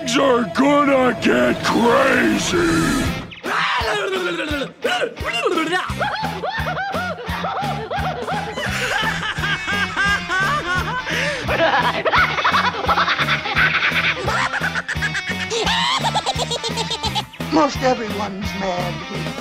Things are gonna get crazy! Most everyone's mad here.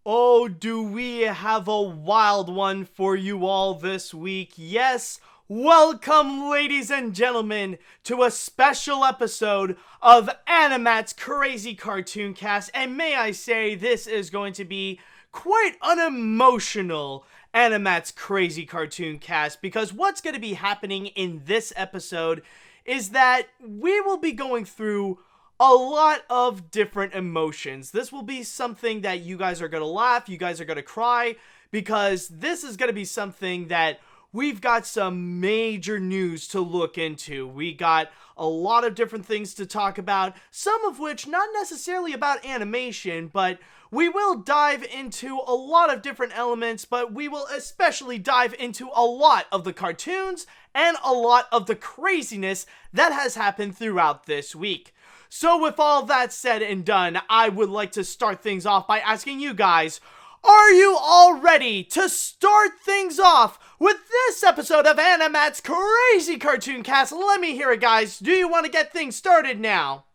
Oh, do we have a wild one for you all this week? Yes, welcome, ladies and gentlemen, to a special episode of AniMat's Crazy Cartoon Cast. And may I say, this is going to be quite an emotional AniMat's Crazy Cartoon Cast, because what's going to be happening in this episode is that we will be going through a lot of different emotions. This will be something that you guys are going to laugh, you guys are going to cry, because this is going to be something that we've got some major news to look into. We got a lot of different things to talk about, some of which not necessarily about animation, but we will dive into a lot of different elements, but we will especially dive into a lot of the cartoons and a lot of the craziness that has happened throughout this week. So with all that said and done, I would like to start things off by asking you guys, are you all ready to start things off with this episode of AniMat's Crazy Cartoon Cast? Let me hear it, guys. Do you want to get things started now?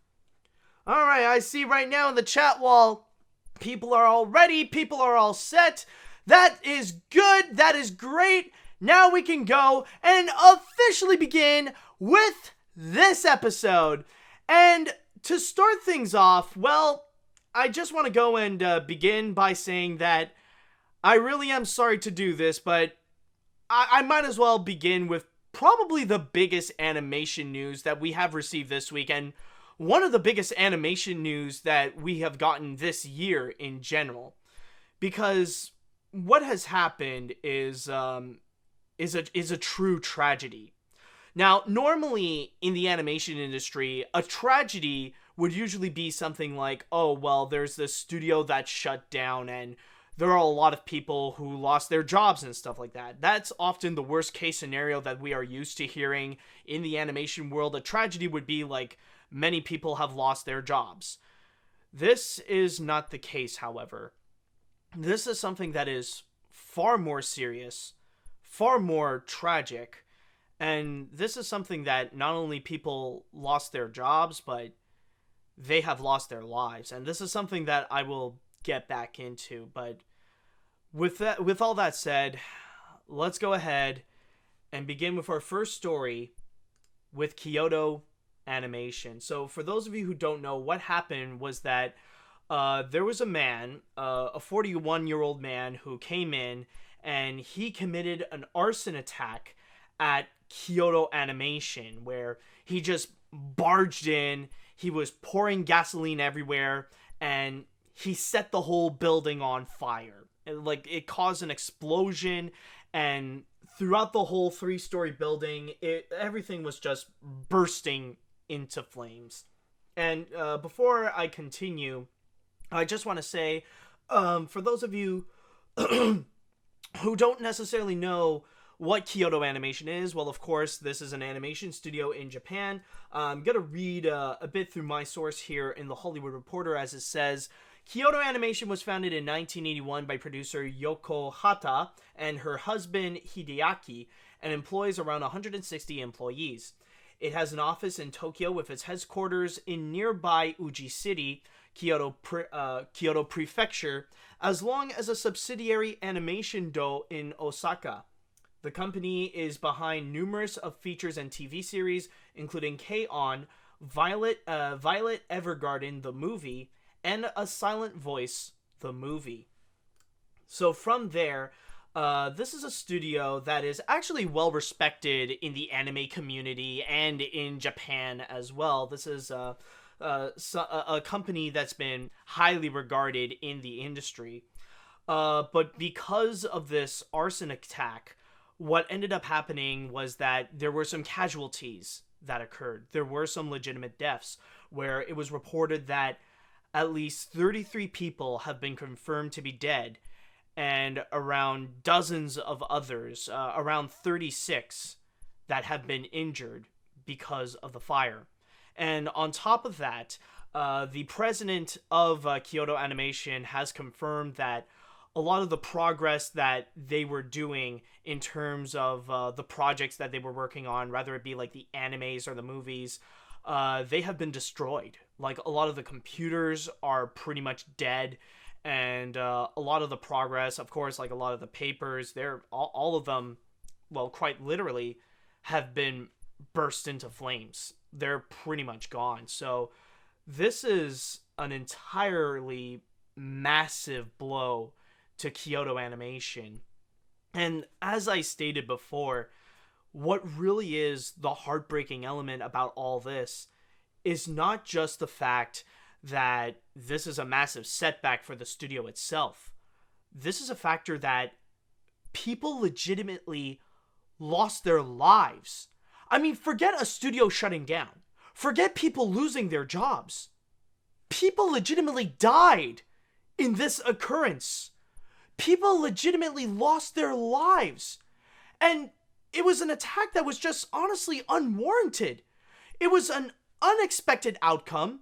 Alright, I see right now in the chat wall, people are all ready, people are all set. That is good, that is great. Now we can go and officially begin with this episode. And to start things off, well, I just want to go and begin by saying that I really am sorry to do this, but I might as well begin with probably the biggest animation news that we have received this week, and one of the biggest animation news that we have gotten this year in general. Because what has happened is a true tragedy. Now, normally in the animation industry, a tragedy would usually be something like, oh, well, there's this studio that shut down and there are a lot of people who lost their jobs and stuff like that. That's often the worst case scenario that we are used to hearing in the animation world. A tragedy would be like many people have lost their jobs. This is not the case, however. This is something that is far more serious, far more tragic. And this is something that not only people lost their jobs, but they have lost their lives. And this is something that I will get back into. But with all that said, let's go ahead and begin with our first story with Kyoto Animation. So for those of you who don't know, what happened was that there was a man, a 41-year-old man, who came in and he committed an arson attack at Kyoto Animation, where he just barged in, he was pouring gasoline everywhere, and he set the whole building on fire. It caused an explosion, and throughout the whole 3-story building, everything was just bursting into flames. And before I continue, I just want to say, for those of you who don't necessarily know what Kyoto Animation is, well, of course, this is an animation studio in Japan. I'm going to read a bit through my source here in The Hollywood Reporter, as it says, Kyoto Animation was founded in 1981 by producer Yoko Hata and her husband Hideaki, and employs around 160 employees. It has an office in Tokyo with its headquarters in nearby Uji City, Kyoto Prefecture, as long as a subsidiary Animation Do in Osaka. The company is behind numerous of features and TV series, including K-On!, Violet Evergarden, the movie, and A Silent Voice, the movie. So from there, this is a studio that is actually well respected in the anime community and in Japan as well. This is a company that's been highly regarded in the industry. But because of this arson attack, what ended up happening was that there were some casualties that occurred. There were some legitimate deaths, where it was reported that at least 33 people have been confirmed to be dead, and around dozens of others, around 36 that have been injured because of the fire. And on top of that, the president of Kyoto Animation has confirmed that a lot of the progress that they were doing in terms of the projects that they were working on, whether it be like the animes or the movies, they have been destroyed. Like, a lot of the computers are pretty much dead, and a lot of the progress, of course, like a lot of the papers, they're all of them, well, quite literally, have been burst into flames. They're pretty much gone. So this is an entirely massive blow to Kyoto Animation. And as I stated before, what really is the heartbreaking element about all this is not just the fact that this is a massive setback for the studio itself. This is a factor that people legitimately lost their lives. I mean, forget a studio shutting down. Forget people losing their jobs. People legitimately died in this occurrence. People legitimately lost their lives. And it was an attack that was just honestly unwarranted. It was an unexpected outcome.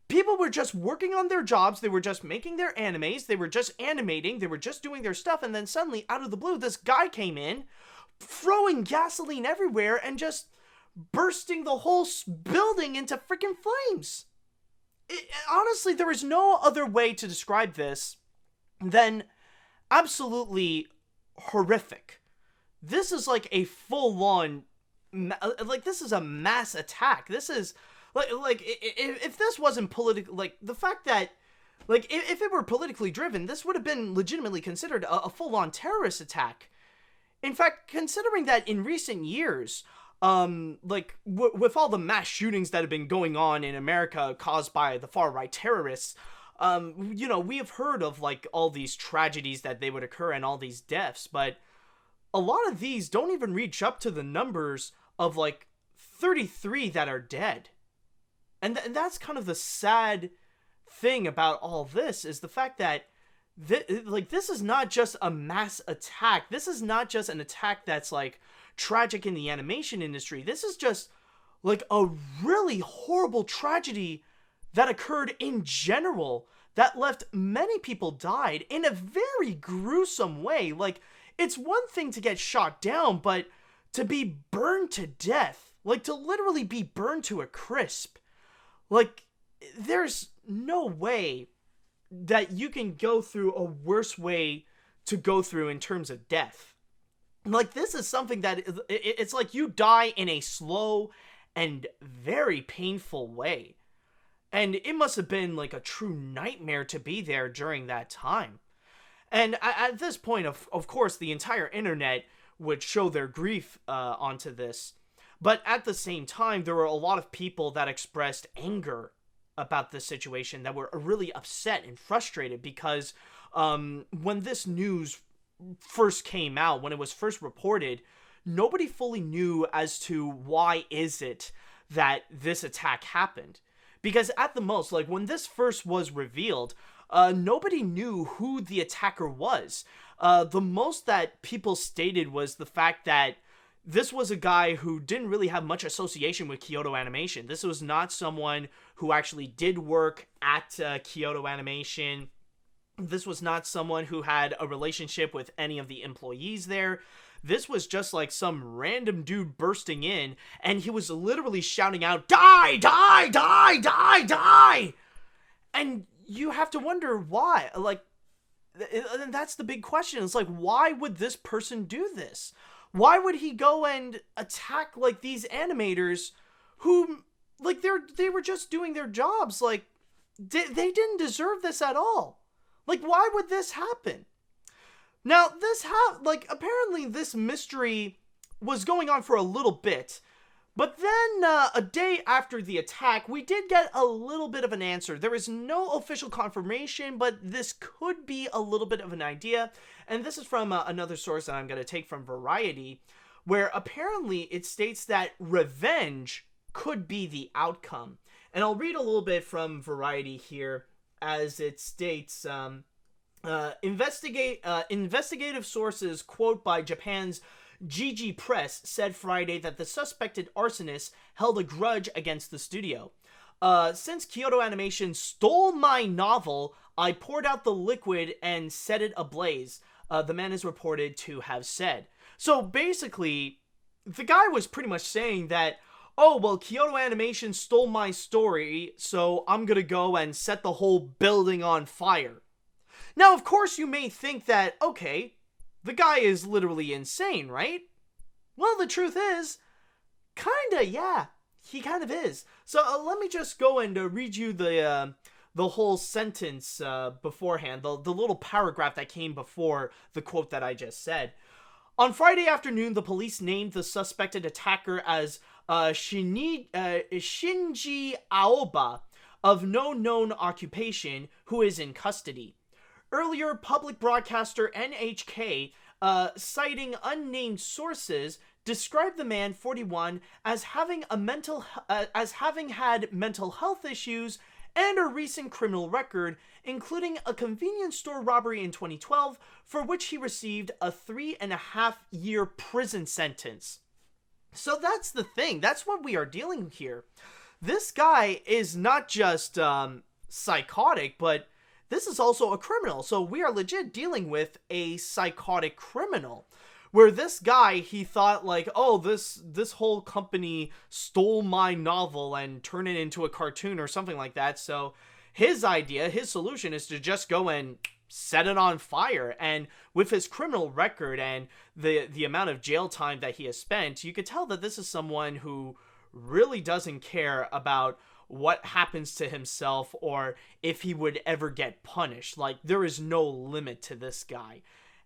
People were just working on their jobs. They were just making their animes. They were just animating. They were just doing their stuff. And then suddenly, out of the blue, this guy came in, throwing gasoline everywhere and just bursting the whole building into freaking flames. Honestly, there is no other way to describe this than absolutely horrific. This is like a full-on, like, this is a mass attack. This is like if this wasn't political, like, the fact that, like, if it were politically driven, this would have been legitimately considered a full-on terrorist attack. In fact, considering that in recent years, like, with all the mass shootings that have been going on in America caused by the far-right terrorists, you know, we have heard of, like, all these tragedies that they would occur and all these deaths, but a lot of these don't even reach up to the numbers of, like, 33 that are dead. And that's kind of the sad thing about all this, is the fact that this is not just a mass attack. This is not just an attack that's, like, tragic in the animation industry. This is just, like, a really horrible tragedy that occurred in general, that left many people died in a very gruesome way. Like, it's one thing to get shot down, but to be burned to death, like, to literally be burned to a crisp, like, there's no way that you can go through a worse way to go through in terms of death. Like, this is something that it's like you die in a slow and very painful way. And it must have been like a true nightmare to be there during that time. And at this point, of course, the entire internet would show their grief onto this. But at the same time, there were a lot of people that expressed anger about this situation, that were really upset and frustrated because when this news first came out, when it was first reported, nobody fully knew as to why is it that this attack happened. Because at the most, like, when this first was revealed, nobody knew who the attacker was. The most that people stated was the fact that this was a guy who didn't really have much association with Kyoto Animation. This was not someone who actually did work at Kyoto Animation. This was not someone who had a relationship with any of the employees there. This was just like some random dude bursting in, and he was literally shouting out, "Die, die, die, die, die!" And you have to wonder why. Like, and that's the big question. It's like, why would this person do this? Why would he go and attack, like, these animators who, like, they were just doing their jobs? Like, they didn't deserve this at all. Like, why would this happen? Now, apparently this mystery was going on for a little bit, but then a day after the attack, we did get a little bit of an answer. There is no official confirmation, but this could be a little bit of an idea, and this is from another source that I'm going to take from Variety, where apparently it states that revenge could be the outcome. And I'll read a little bit from Variety here, as it states, Investigative sources, quote by Japan's GG Press, said Friday that the suspected arsonist held a grudge against the studio. Since Kyoto Animation stole my novel, I poured out the liquid and set it ablaze, the man is reported to have said. So basically, the guy was pretty much saying that, oh, well, Kyoto Animation stole my story, so I'm gonna go and set the whole building on fire. Now, of course, you may think that, okay, the guy is literally insane, right? Well, the truth is, kinda, yeah, he kind of is. So let me just go and read you the whole sentence beforehand, the little paragraph that came before the quote that I just said. On Friday afternoon, the police named the suspected attacker as Shinji Aoba, of no known occupation, who is in custody. Earlier, public broadcaster NHK, citing unnamed sources, described the man, 41, as having had mental health issues and a recent criminal record, including a convenience store robbery in 2012, for which he received a 3.5-year prison sentence. So that's the thing. That's what we are dealing with here. This guy is not just psychotic, but this is also a criminal. So we are legit dealing with a psychotic criminal. Where this guy, he thought like, oh, this whole company stole my novel and turned it into a cartoon or something like that. So his idea, his solution is to just go and set it on fire. And with his criminal record and the amount of jail time that he has spent, you could tell that this is someone who really doesn't care about what happens to himself or if he would ever get punished. Like, there is no limit to this guy.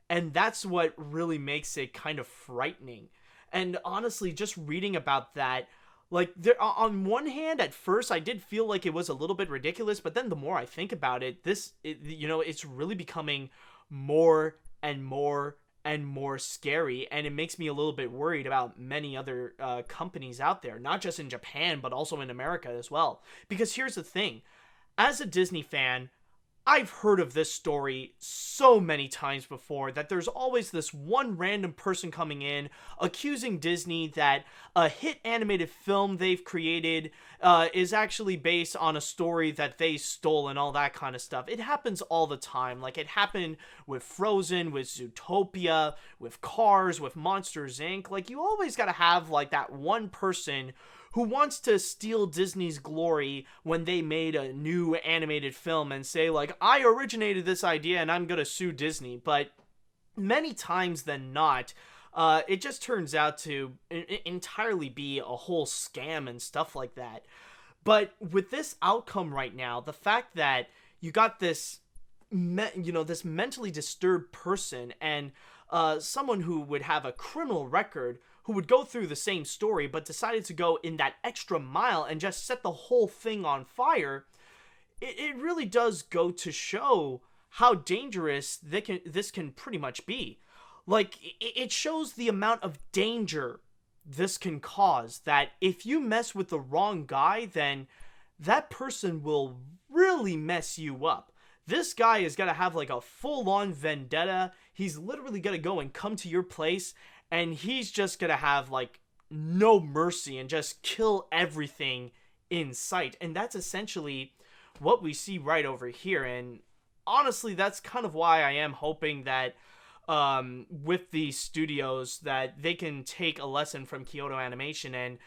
And that's what really makes it kind of frightening. And honestly, just reading about that, like, there, on one hand, at first, I did feel like it was a little bit ridiculous, but then the more I think about it, it's really becoming more and more and more scary, and it makes me a little bit worried about many other companies out there, not just in Japan, but also in America as well. Because here's the thing, as a Disney fan, I've heard of this story so many times before that there's always this one random person coming in accusing Disney that a hit animated film they've created is actually based on a story that they stole and all that kind of stuff. It happens all the time. Like, it happened with Frozen, with Zootopia, with Cars, with Monsters, Inc. Like, you always gotta have, like, that one person who wants to steal Disney's glory when they made a new animated film and say, like, I originated this idea and I'm gonna sue Disney. But many times than not, it just turns out to entirely be a whole scam and stuff like that. But with this outcome right now, the fact that you got this, this mentally disturbed person and someone who would have a criminal record who would go through the same story but decided to go in that extra mile and just set the whole thing on fire, it really does go to show how dangerous this can pretty much be. Like, it shows the amount of danger this can cause, that if you mess with the wrong guy, then that person will really mess you up. This guy is gonna have like a full-on vendetta. He's literally gonna go and come to your place, and he's just gonna have like no mercy and just kill everything in sight. And that's essentially what we see right over here. And honestly, that's kind of why I am hoping that with these studios, that they can take a lesson from Kyoto Animation and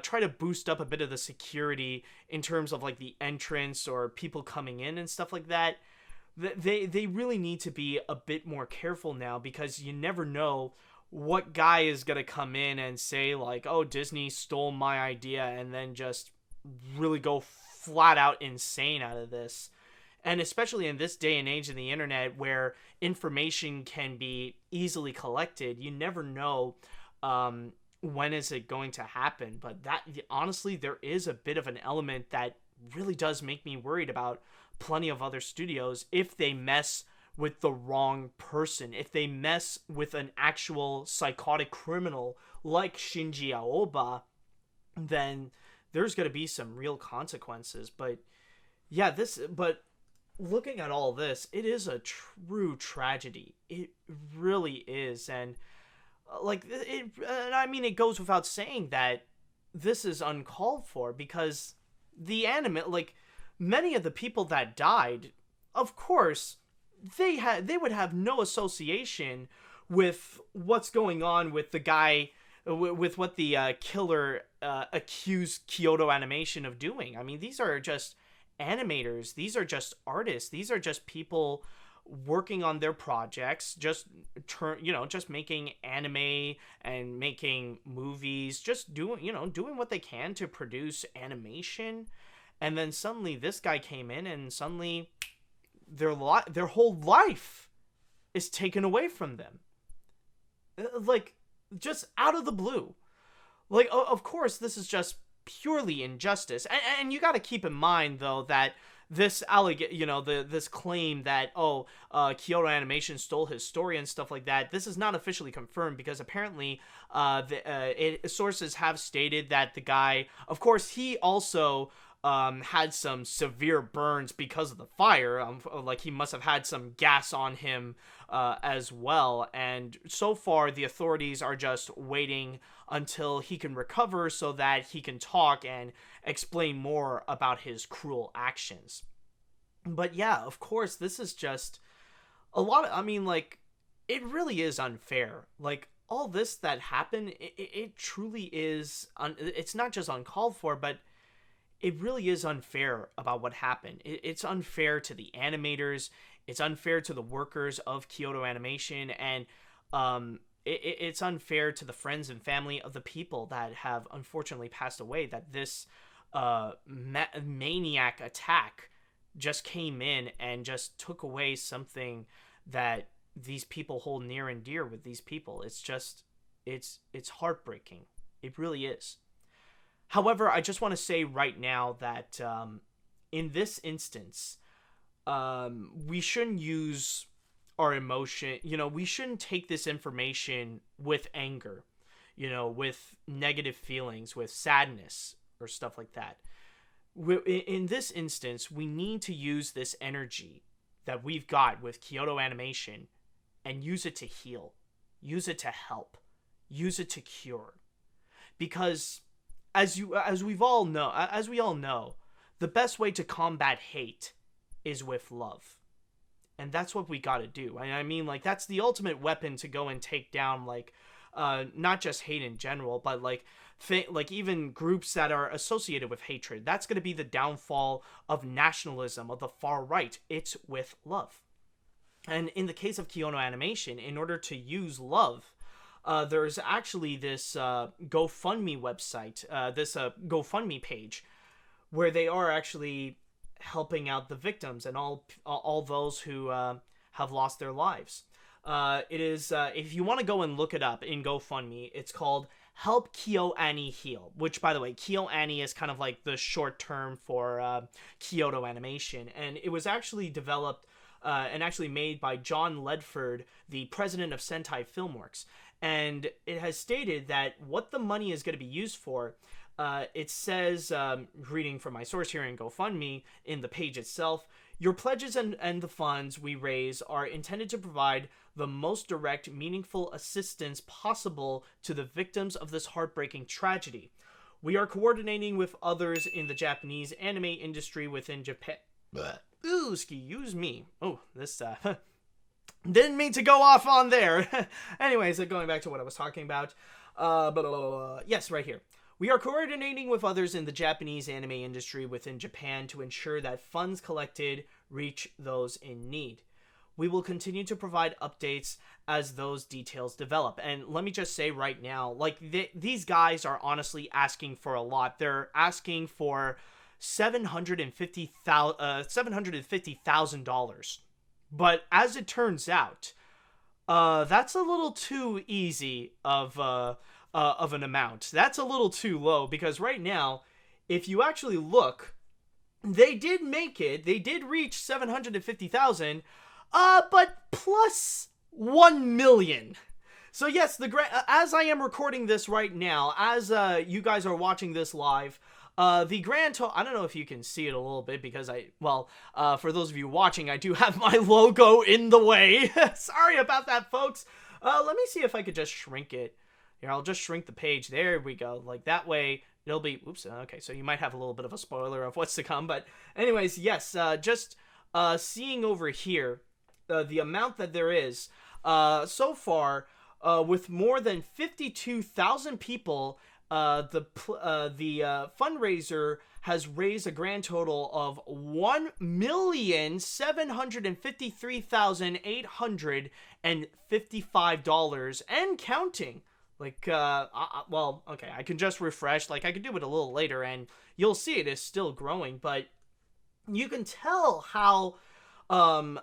try to boost up a bit of the security in terms of like the entrance or people coming in and stuff like that. They really need to be a bit more careful now, because you never know what guy is gonna come in and say like, oh, Disney stole my idea, and then just really go flat out insane out of this. And especially in this day and age of the internet, where information can be easily collected, you never know when is it going to happen. But that, honestly, there is a bit of an element that really does make me worried about plenty of other studios if they mess with the wrong person. If they mess with an actual psychotic criminal like Shinji Aoba, then there's going to be some real consequences. But yeah, but looking at all this, it is a true tragedy. It really is. And I mean, it goes without saying that this is uncalled for, because the many of the people that died, of course, they would have no association with what's going on with the guy, with what the killer accused Kyoto Animation of doing. I mean, these are just animators, these are just artists, these are just people working on their projects, just making anime and making movies, just doing what they can to produce animation. And then suddenly this guy came in, and suddenly their whole life is taken away from them, like, just out of the blue. Like, of course, this is just purely injustice. And you got to keep in mind, though, that this this claim that Kyoto Animation stole his story and stuff like that, this is not officially confirmed, because apparently sources have stated that the guy, of course, he also had some severe burns because of the fire. Like, he must have had some gas on him as well. And so far, the authorities are just waiting until he can recover so that he can talk and explain more about his cruel actions. But yeah, of course, this is just a lot of, I mean, like, it really is unfair. Like, all this that happened, it truly is, it's not just uncalled for, but it really is unfair about what happened. It's unfair to the animators. It's unfair to the workers of Kyoto Animation. And it's unfair to the friends and family of the people that have unfortunately passed away, that this maniac attack just came in and just took away something that these people hold near and dear with these people. It's just, it's heartbreaking. It really is. However, I just want to say right now that in this instance, we shouldn't use our emotion. We shouldn't take this information with anger, with negative feelings, with sadness or stuff like that. In this instance, we need to use this energy that we've got with Kyoto Animation and use it to heal, use it to help, use it to cure. Because as we all know, the best way to combat hate is with love. And that's what we got to do. I mean, like, that's the ultimate weapon to go and take down, like, not just hate in general, but like even groups that are associated with hatred. That's going to be the downfall of nationalism, of the far right. It's with love. And in the case of Kyoto Animation, in order to use love, there's actually this GoFundMe website, this GoFundMe page, where they are actually helping out the victims and all those who have lost their lives. It is, if you want to go and look it up in GoFundMe, it's called Help Kyo Ani Heal, which, by the way, Kyo Ani is kind of like the short term for Kyoto Animation, and it was actually developed and actually made by John Ledford, the president of Sentai Filmworks. And it has stated that what the money is going to be used for, it says, reading from my source here in GoFundMe, in the page itself, your pledges and the funds we raise are intended to provide the most direct, meaningful assistance possible to the victims of this heartbreaking tragedy. We are coordinating with others in the Japanese anime industry within Japan. Ooh, excuse me. Oh, this, didn't mean to go off on there. Anyways, going back to what I was talking about. Yes, right here. We are coordinating with others in the Japanese anime industry within Japan to ensure that funds collected reach those in need. We will continue to provide updates as those details develop. And let me just say right now, like, these guys are honestly asking for a lot. They're asking for $750,000. But as it turns out, that's a little too easy of an amount. That's a little too low, because right now, if you actually look, they did make it. They did reach 750,000, but plus 1 million. So yes, as I am recording this right now, as you guys are watching this live, The grand total, I don't know if you can see it a little bit because for those of you watching, I do have my logo in the way. Sorry about that, folks. Let me see if I could just shrink it. Here, I'll just shrink the page. There we go. Like that way, it'll be, oops, okay, so you might have a little bit of a spoiler of what's to come. But anyways, yes, just seeing over here, the amount that there is, so far, with more than 52,000 people, the fundraiser has raised a grand total of $1,753,855 and counting. Like, well, okay, I can just refresh. Like, I can do it a little later, and you'll see it is still growing. But you can tell how you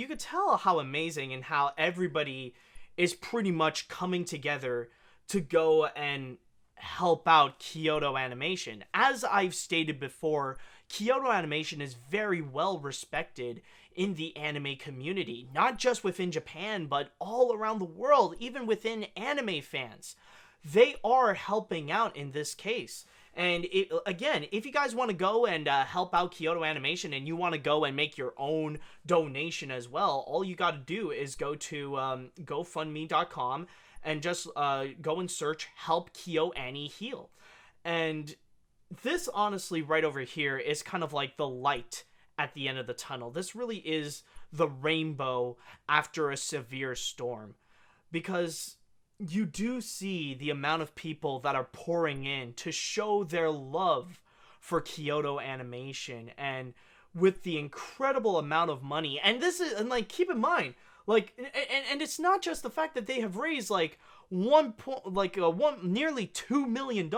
could tell how amazing and how everybody is pretty much coming together to go and help out Kyoto Animation. As I've stated before, Kyoto Animation is very well respected in the anime community, not just within Japan, but all around the world, even within anime fans. They are helping out in this case. And again, if you guys want to go and help out Kyoto Animation and you want to go and make your own donation as well, all you got to do is go to GoFundMe.com and just go and search Help Kyo Annie Heal. And this, honestly, right over here is kind of like the light at the end of the tunnel. This really is the rainbow after a severe storm. Because you do see the amount of people that are pouring in to show their love for Kyoto Animation, and with the incredible amount of money. And this is, and like, keep in mind, like, and it's not just the fact that they have raised like nearly $2 million.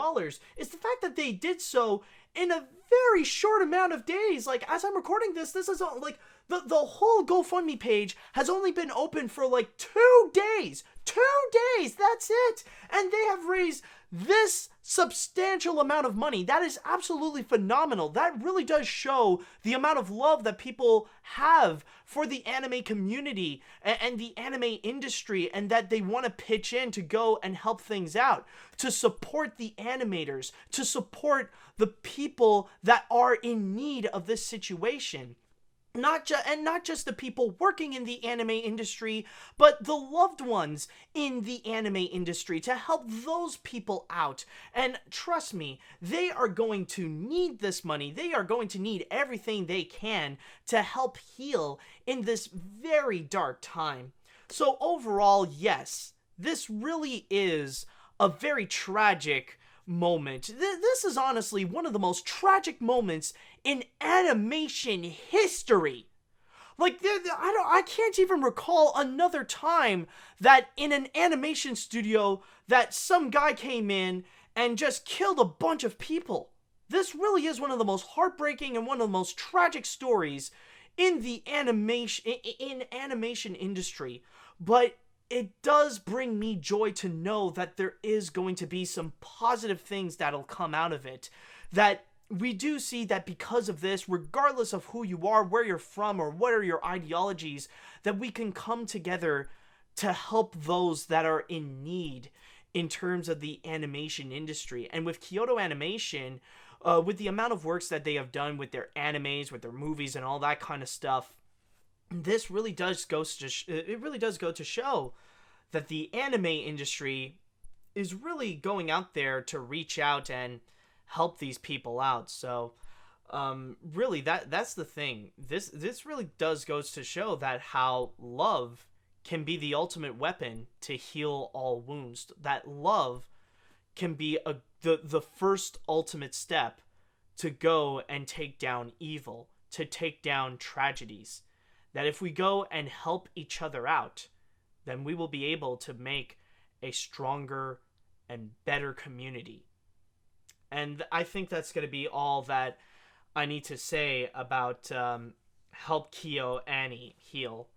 It's the fact that they did so in a very short amount of days. Like, as I'm recording this is like the whole GoFundMe page has only been open for like 2 days. 2 days, that's it. And they have raised this substantial amount of money. That is absolutely phenomenal. That really does show the amount of love that people have for the anime community and the anime industry, and that they want to pitch in to go and help things out, to support the animators, to support the people that are in need of this situation. Not just the people working in the anime industry, but the loved ones in the anime industry, to help those people out. And trust me, they are going to need this money. They are going to need everything they can to help heal in this very dark time. So overall, yes, this really is a very tragic moment. This is honestly one of the most tragic moments in animation history. Like, I can't even recall another time that in an animation studio that some guy came in and just killed a bunch of people. This really is one of the most heartbreaking and one of the most tragic stories in the animation industry. But it does bring me joy to know that there is going to be some positive things that'll come out of it. That we do see that because of this, regardless of who you are, where you're from, or what are your ideologies, that we can come together to help those that are in need in terms of the animation industry. And with Kyoto Animation, with the amount of works that they have done with their animes, with their movies, and all that kind of stuff, this really does go to show that the anime industry is really going out there to reach out and help these people out. So really, that's the thing. This really does goes to show that how love can be the ultimate weapon to heal all wounds. That love can be the first ultimate step to go and take down evil, to take down tragedies. That if we go and help each other out, then we will be able to make a stronger and better community. And I think that's going to be all that I need to say about Help Kyo Annie Heal.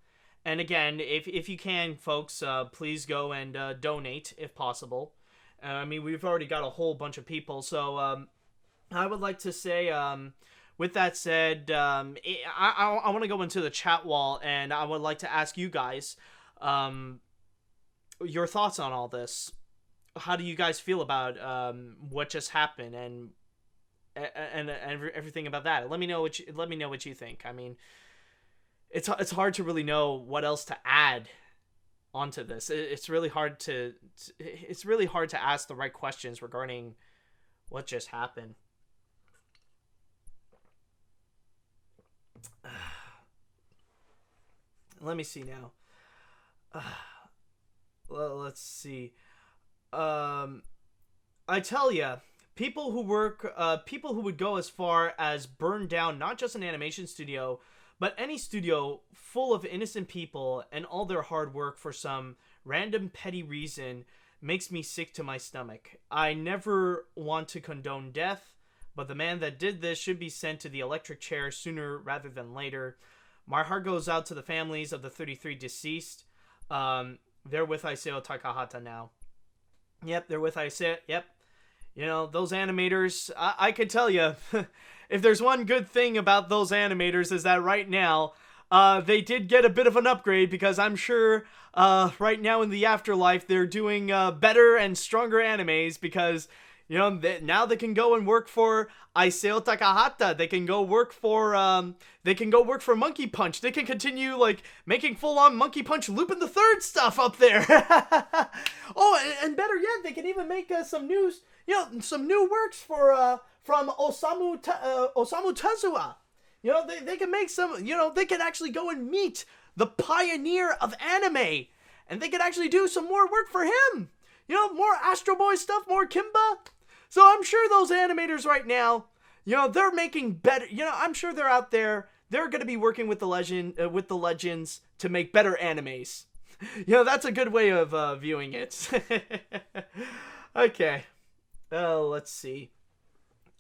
And again, if you can, folks, please go and donate if possible. I mean, we've already got a whole bunch of people, so I would like to say, with that said, I want to go into the chat wall, and I would like to ask you guys your thoughts on all this. How do you guys feel about what just happened, and and everything about that. Let me know what you think. I mean, it's hard to really know what else to add onto this. It's really hard to ask the right questions regarding what just happened. Let me see now. Well, let's see. I tell ya, people who would go as far as burn down not just an animation studio, but any studio full of innocent people and all their hard work for some random petty reason makes me sick to my stomach. I never want to condone death, but the man that did this should be sent to the electric chair sooner rather than later. My heart goes out to the families of the 33 deceased. They're with Isao Takahata now. Yep, they're with Isao. Yep. You know, those animators, I could tell you, if there's one good thing about those animators is that right now, they did get a bit of an upgrade, because I'm sure right now in the afterlife, they're doing better and stronger animes, because, you know, now they can go and work for Isao Takahata. They can go work for Monkey Punch. They can continue, like, making full-on Monkey Punch Lupin the Third stuff up there. Oh, and better yet, they can even make some new works for from Osamu Tezuka. You know, they can make some, you know, they can actually go and meet the pioneer of anime, and they can actually do some more work for him. You know, more Astro Boy stuff, more Kimba. So I'm sure those animators right now, you know, they're making better, you know, I'm sure they're out there, they're going to be working with the legends to make better animes. You know, that's a good way of viewing it. Okay. Let's see.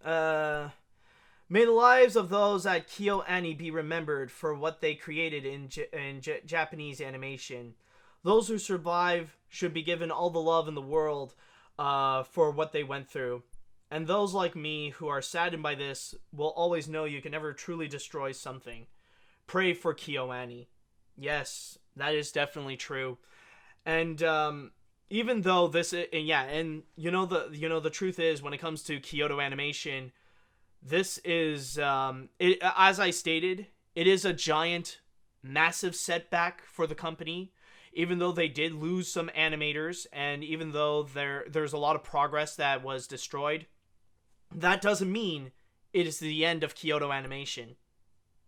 May the lives of those at Kyoto Ani be remembered for what they created in Japanese animation. Those who survive should be given all the love in the world for what they went through. And those like me who are saddened by this will always know you can never truly destroy something. Pray for Kyoto Ani. Yes, that is definitely true. And even though this, and the truth is, when it comes to Kyoto Animation, this is, as I stated, it is a giant, massive setback for the company. Even though they did lose some animators, and even though there's a lot of progress that was destroyed, that doesn't mean it is the end of Kyoto Animation.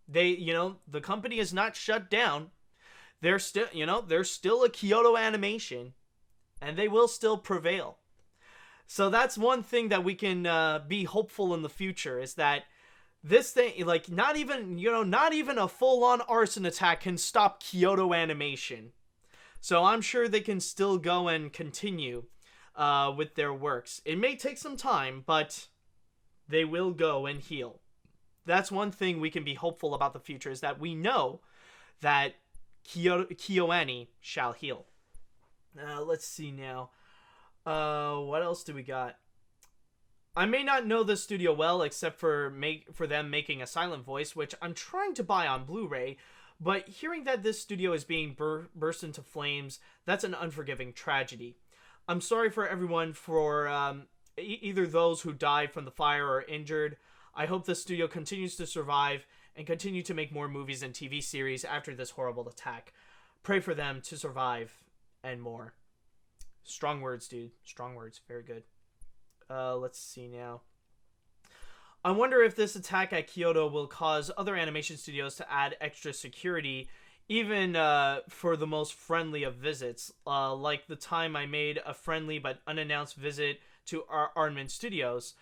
The company is not shut down. They're still a Kyoto Animation, and they will still prevail. So that's one thing that we can be hopeful in the future, is that this thing, like, not even a full-on arson attack can stop Kyoto Animation. So I'm sure they can still go and continue with their works. It may take some time, but they will go and heal. That's one thing we can be hopeful about the future, is that we know that Kyoto Ani shall heal. Let's see now. What else do we got? I may not know the studio well, except for them making a silent voice, which I'm trying to buy on Blu-ray. But hearing that this studio is being burst into flames, that's an unforgiving tragedy. I'm sorry for everyone, for either those who died from the fire or injured. I hope this studio continues to survive and continue to make more movies and TV series after this horrible attack. Pray for them to survive and more. Strong words, dude. Strong words. Very good. Let's see now. I wonder if this attack at Kyoto will cause other animation studios to add extra security, even for the most friendly of visits, like the time I made a friendly but unannounced visit to Armin Studios.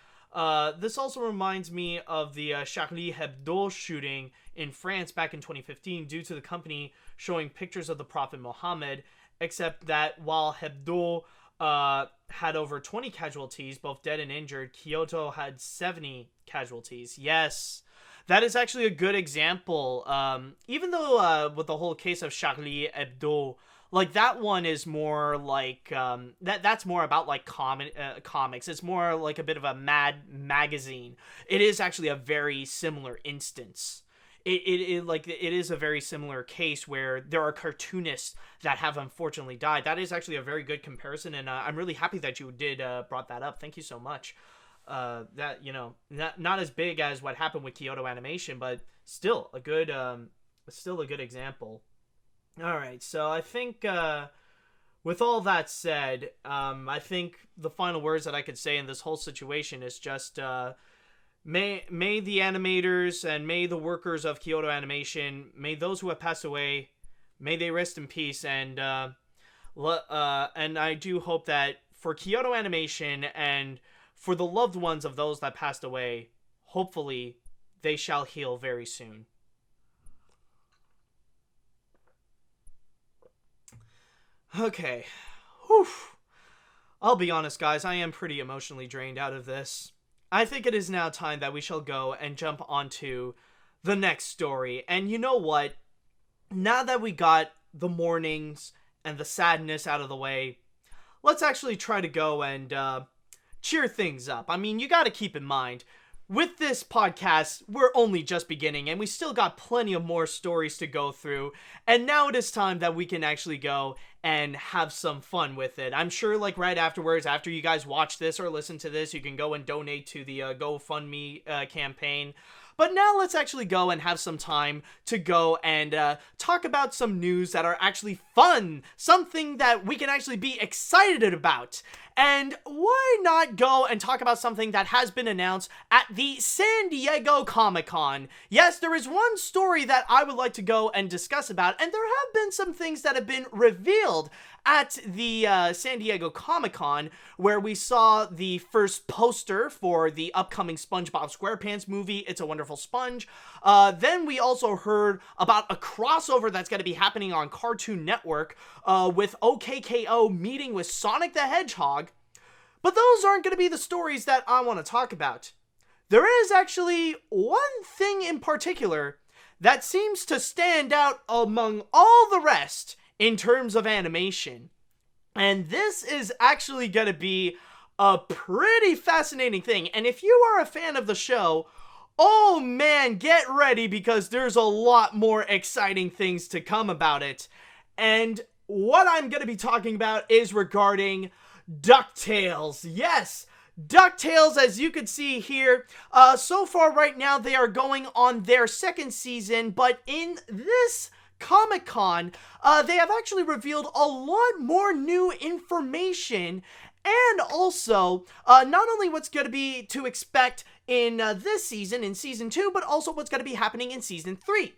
This also reminds me of the Charlie Hebdo shooting in France back in 2015 due to the company showing pictures of the Prophet Muhammad, except that while Hebdo had over 20 casualties, both dead and injured, Kyoto had 70 casualties. Yes, that is actually a good example. Even though with the whole case of Charlie Hebdo, like, that one is more like that's more about like comics. It's more like a bit of a mad magazine. It is actually a very similar instance. It is a very similar case where there are cartoonists that have unfortunately died. That is actually a very good comparison, and I'm really happy that you did brought that up. Thank you so much. that, you know, not as big as what happened with Kyoto Animation, but still a good example. All right, so I think with all that said, I think the final words that I could say in this whole situation is just may the animators and may the workers of Kyoto Animation, may those who have passed away, may they rest in peace, and I do hope that for Kyoto Animation and for the loved ones of those that passed away, hopefully they shall heal very soon. Okay. Whew. I'll be honest, guys, I am pretty emotionally drained out of this. I think it is now time that we shall go and jump onto the next story. And you know what? Now that we got the mournings and the sadness out of the way, let's actually try to go and cheer things up. I mean, you got to keep in mind, with this podcast, we're only just beginning, and we still got plenty of more stories to go through, and now it is time that we can actually go and have some fun with it. I'm sure, like, right afterwards, after you guys watch this or listen to this, you can go and donate to the GoFundMe campaign. But now let's actually go and have some time to go and talk about some news that are actually fun. Something that we can actually be excited about. And why not go and talk about something that has been announced at the San Diego Comic-Con? Yes, there is one story that I would like to go and discuss about, and there have been some things that have been revealed at the San Diego Comic-Con, where we saw the first poster for the upcoming SpongeBob SquarePants movie, It's a Wonderful Sponge. Then we also heard about a crossover that's going to be happening on Cartoon Network with OKKO meeting with Sonic the Hedgehog. But those aren't going to be the stories that I want to talk about. There is actually one thing in particular that seems to stand out among all the rest in terms of animation. And this is actually going to be a pretty fascinating thing. And if you are a fan of the show, oh man, get ready, because there's a lot more exciting things to come about it. And what I'm going to be talking about is regarding DuckTales. Yes, DuckTales, as you can see here, so far right now they are going on their second season, but in this Comic-Con, they have actually revealed a lot more new information, and also not only what's going to be to expect in this season, in season 2, but also what's going to be happening in season 3.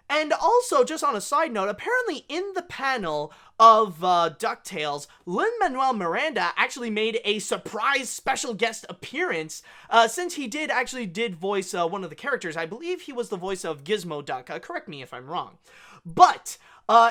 And also, just on a side note, apparently in the panel of DuckTales, Lin-Manuel Miranda actually made a surprise special guest appearance, since he did voice one of the characters. I believe he was the voice of Gizmo Duck. Correct me if I'm wrong. But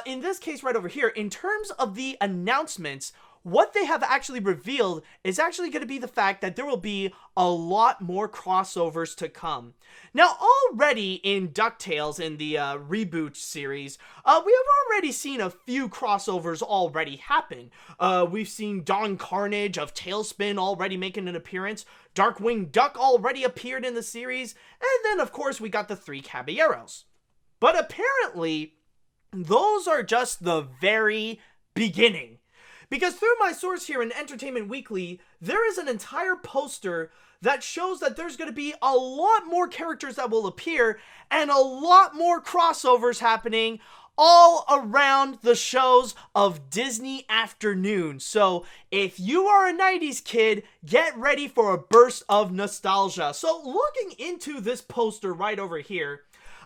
in this case right over here, in terms of the announcements, what they have actually revealed is actually going to be the fact that there will be a lot more crossovers to come. Now, already in DuckTales, in the reboot series, we have already seen a few crossovers already happen. We've seen Don Carnage of TaleSpin already making an appearance. Darkwing Duck already appeared in the series. And then, of course, we got the 3 Caballeros. But apparently, those are just the very beginning. Because through my source here in Entertainment Weekly, there is an entire poster that shows that there's going to be a lot more characters that will appear and a lot more crossovers happening all around the shows of Disney Afternoon. So if you are a 90s kid, get ready for a burst of nostalgia. So looking into this poster right over here,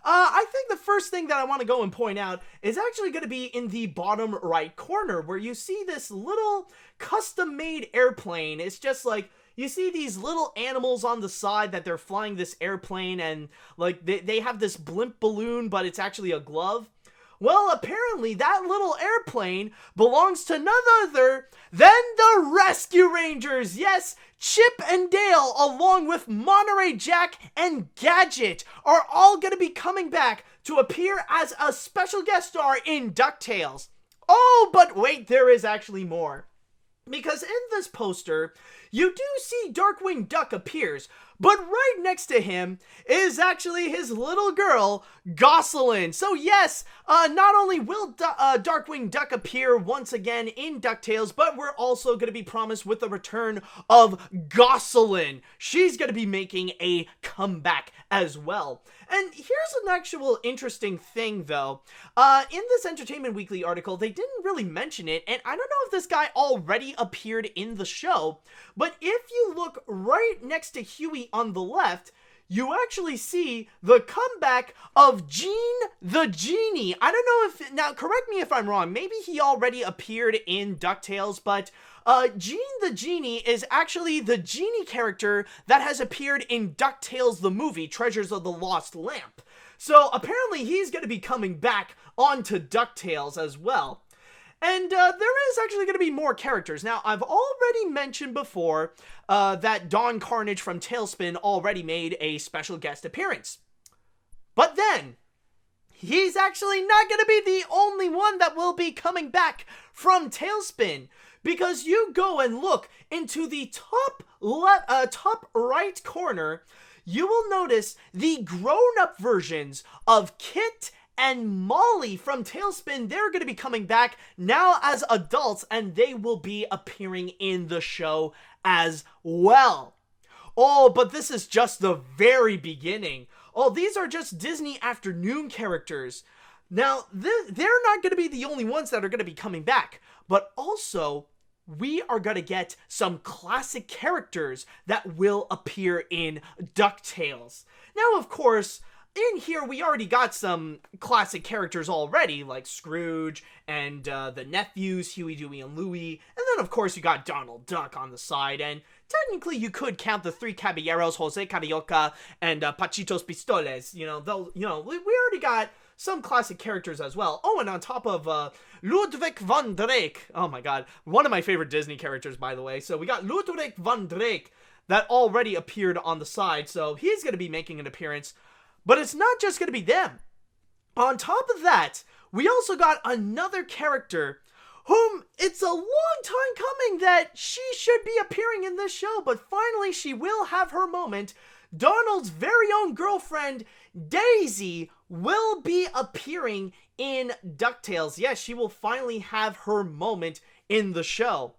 I think the first thing that I want to go and point out is actually going to be in the bottom right corner, where you see this little custom-made airplane. It's just like, you see these little animals on the side that they're flying this airplane, and like they have this blimp balloon, but it's actually a glove. Well, apparently that little airplane belongs to none other than the Rescue Rangers. Yes, Chip and Dale, along with Monterey Jack and Gadget, are all going to be coming back to appear as a special guest star in DuckTales. Oh, but wait, there is actually more. Because in this poster, you do see Darkwing Duck appears, But right next to him is actually his little girl, Gosselin. So yes, not only will Darkwing Duck appear once again in DuckTales, but we're also going to be promised with the return of Gosselin. She's going to be making a comeback as well. And here's an actual interesting thing, though. In this Entertainment Weekly article, they didn't really mention it, and I don't know if this guy already appeared in the show, but if you look right next to Huey on the left, you actually see the comeback of Gene the Genie. I don't know if, now correct me if I'm wrong, maybe he already appeared in DuckTales, but Gene the Genie is actually the genie character that has appeared in DuckTales the movie, Treasures of the Lost Lamp. So apparently he's going to be coming back onto DuckTales as well. And there is actually going to be more characters. Now, I've already mentioned before that Dawn Carnage from TaleSpin already made a special guest appearance. But then, he's actually not going to be the only one that will be coming back from TaleSpin. Because you go and look into the top right corner, you will notice the grown-up versions of Kit and Molly from TaleSpin. They're going to be coming back now as adults, and they will be appearing in the show as well. Oh, but this is just the very beginning. Oh, these are just Disney Afternoon characters. Now, they're not going to be the only ones that are going to be coming back, but also we are going to get some classic characters that will appear in DuckTales. Now, of course, in here, we already got some classic characters already, like Scrooge and the nephews, Huey, Dewey, and Louie. And then, of course, you got Donald Duck on the side. And technically, you could count the three caballeros, Jose Carioca and Pachitos Pistoles. We already got some classic characters as well. Oh, and on top of Ludwig van Drake. Oh my god. One of my favorite Disney characters, by the way. So we got Ludwig van Drake that already appeared on the side. So he's going to be making an appearance. But it's not just going to be them. On top of that, we also got another character whom it's a long time coming that she should be appearing in this show. But finally, she will have her moment. Donald's very own girlfriend, Daisy, will be appearing in DuckTales. Yes, she will finally have her moment in the show.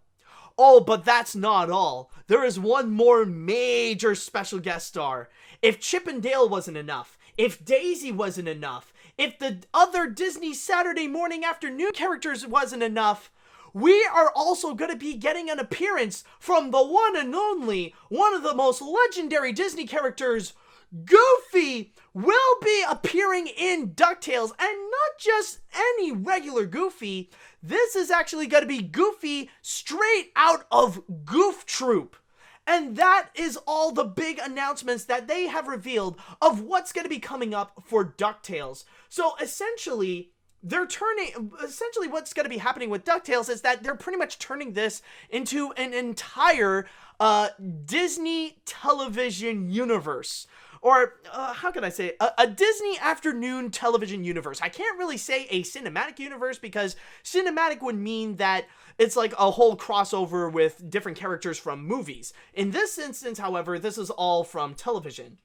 Oh, but that's not all. There is one more major special guest star. If Chip and Dale wasn't enough, if Daisy wasn't enough, if the other Disney Saturday morning afternoon characters wasn't enough, we are also going to be getting an appearance from the one and only, one of the most legendary Disney characters, Goofy, will be appearing in DuckTales, and not just any regular Goofy. This is actually going to be Goofy straight out of Goof Troop. And that is all the big announcements that they have revealed of what's going to be coming up for DuckTales. So essentially, what's going to be happening with DuckTales is that they're pretty much turning this into an entire Disney television universe. Or, how can I say it? A Disney afternoon television universe. I can't really say a cinematic universe because cinematic would mean that it's like a whole crossover with different characters from movies. In this instance, however, this is all from television.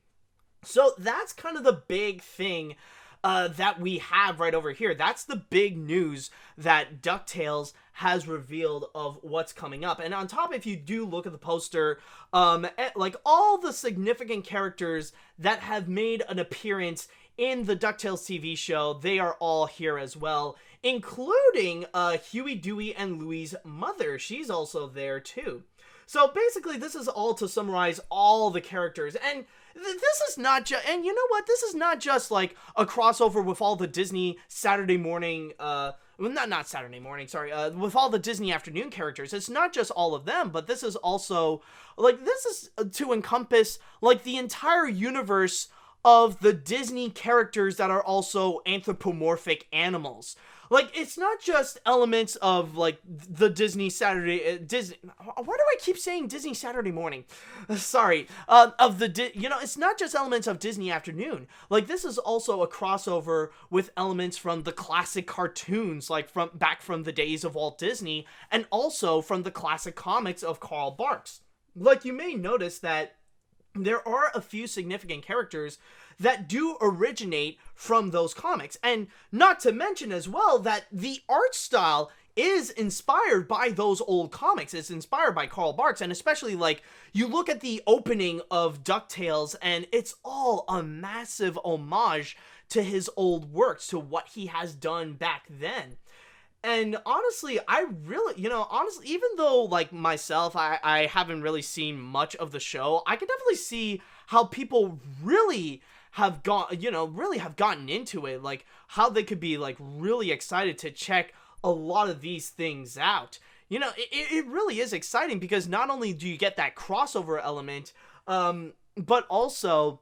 So that's kind of the big thing that we have right over here. That's the big news that DuckTales has revealed of what's coming up. And on top, if you do look at the poster, like all the significant characters that have made an appearance in the DuckTales TV show, they are all here as well, including Huey, Dewey, and Louie's mother. She's also there too. So basically, this is all to summarize all the characters. And this is not just, and you know what? This is not just like a crossover with all the Disney Saturday morning, not Saturday morning, sorry, with all the Disney afternoon characters. It's not just all of them, but this is also, like, this is to encompass, like, the entire universe of the Disney characters that are also anthropomorphic animals. Like, it's not just elements of, like, the Disney Saturday, Disney, why do I keep saying Disney Saturday morning? Sorry, it's not just elements of Disney afternoon. Like, this is also a crossover with elements from the classic cartoons, like, back from the days of Walt Disney, and also from the classic comics of Carl Barks. Like, you may notice that there are a few significant characters that do originate from those comics. And not to mention as well that the art style is inspired by those old comics. It's inspired by Carl Barks, and especially, like, you look at the opening of DuckTales, and it's all a massive homage to his old works, to what he has done back then. And honestly, I really, honestly, even though, like, myself, I haven't really seen much of the show, I can definitely see how people really have really have gotten into it, like, how they could be, like, really excited to check a lot of these things out. It really is exciting, because not only do you get that crossover element, but also,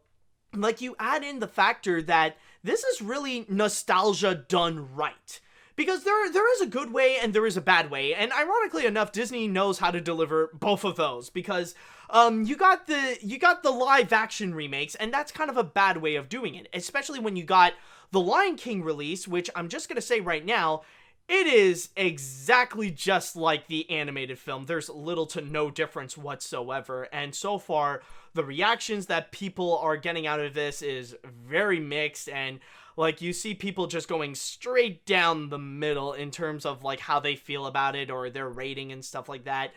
like, you add in the factor that this is really nostalgia done right. Because there is a good way and there is a bad way, and ironically enough, Disney knows how to deliver both of those, because you got the live action remakes, and that's kind of a bad way of doing it, especially when you got the Lion King release, which I'm just gonna say right now, it is exactly just like the animated film. There's little to no difference whatsoever, and so far, the reactions that people are getting out of this is very mixed, and, like, you see people just going straight down the middle in terms of, like, how they feel about it or their rating and stuff like that.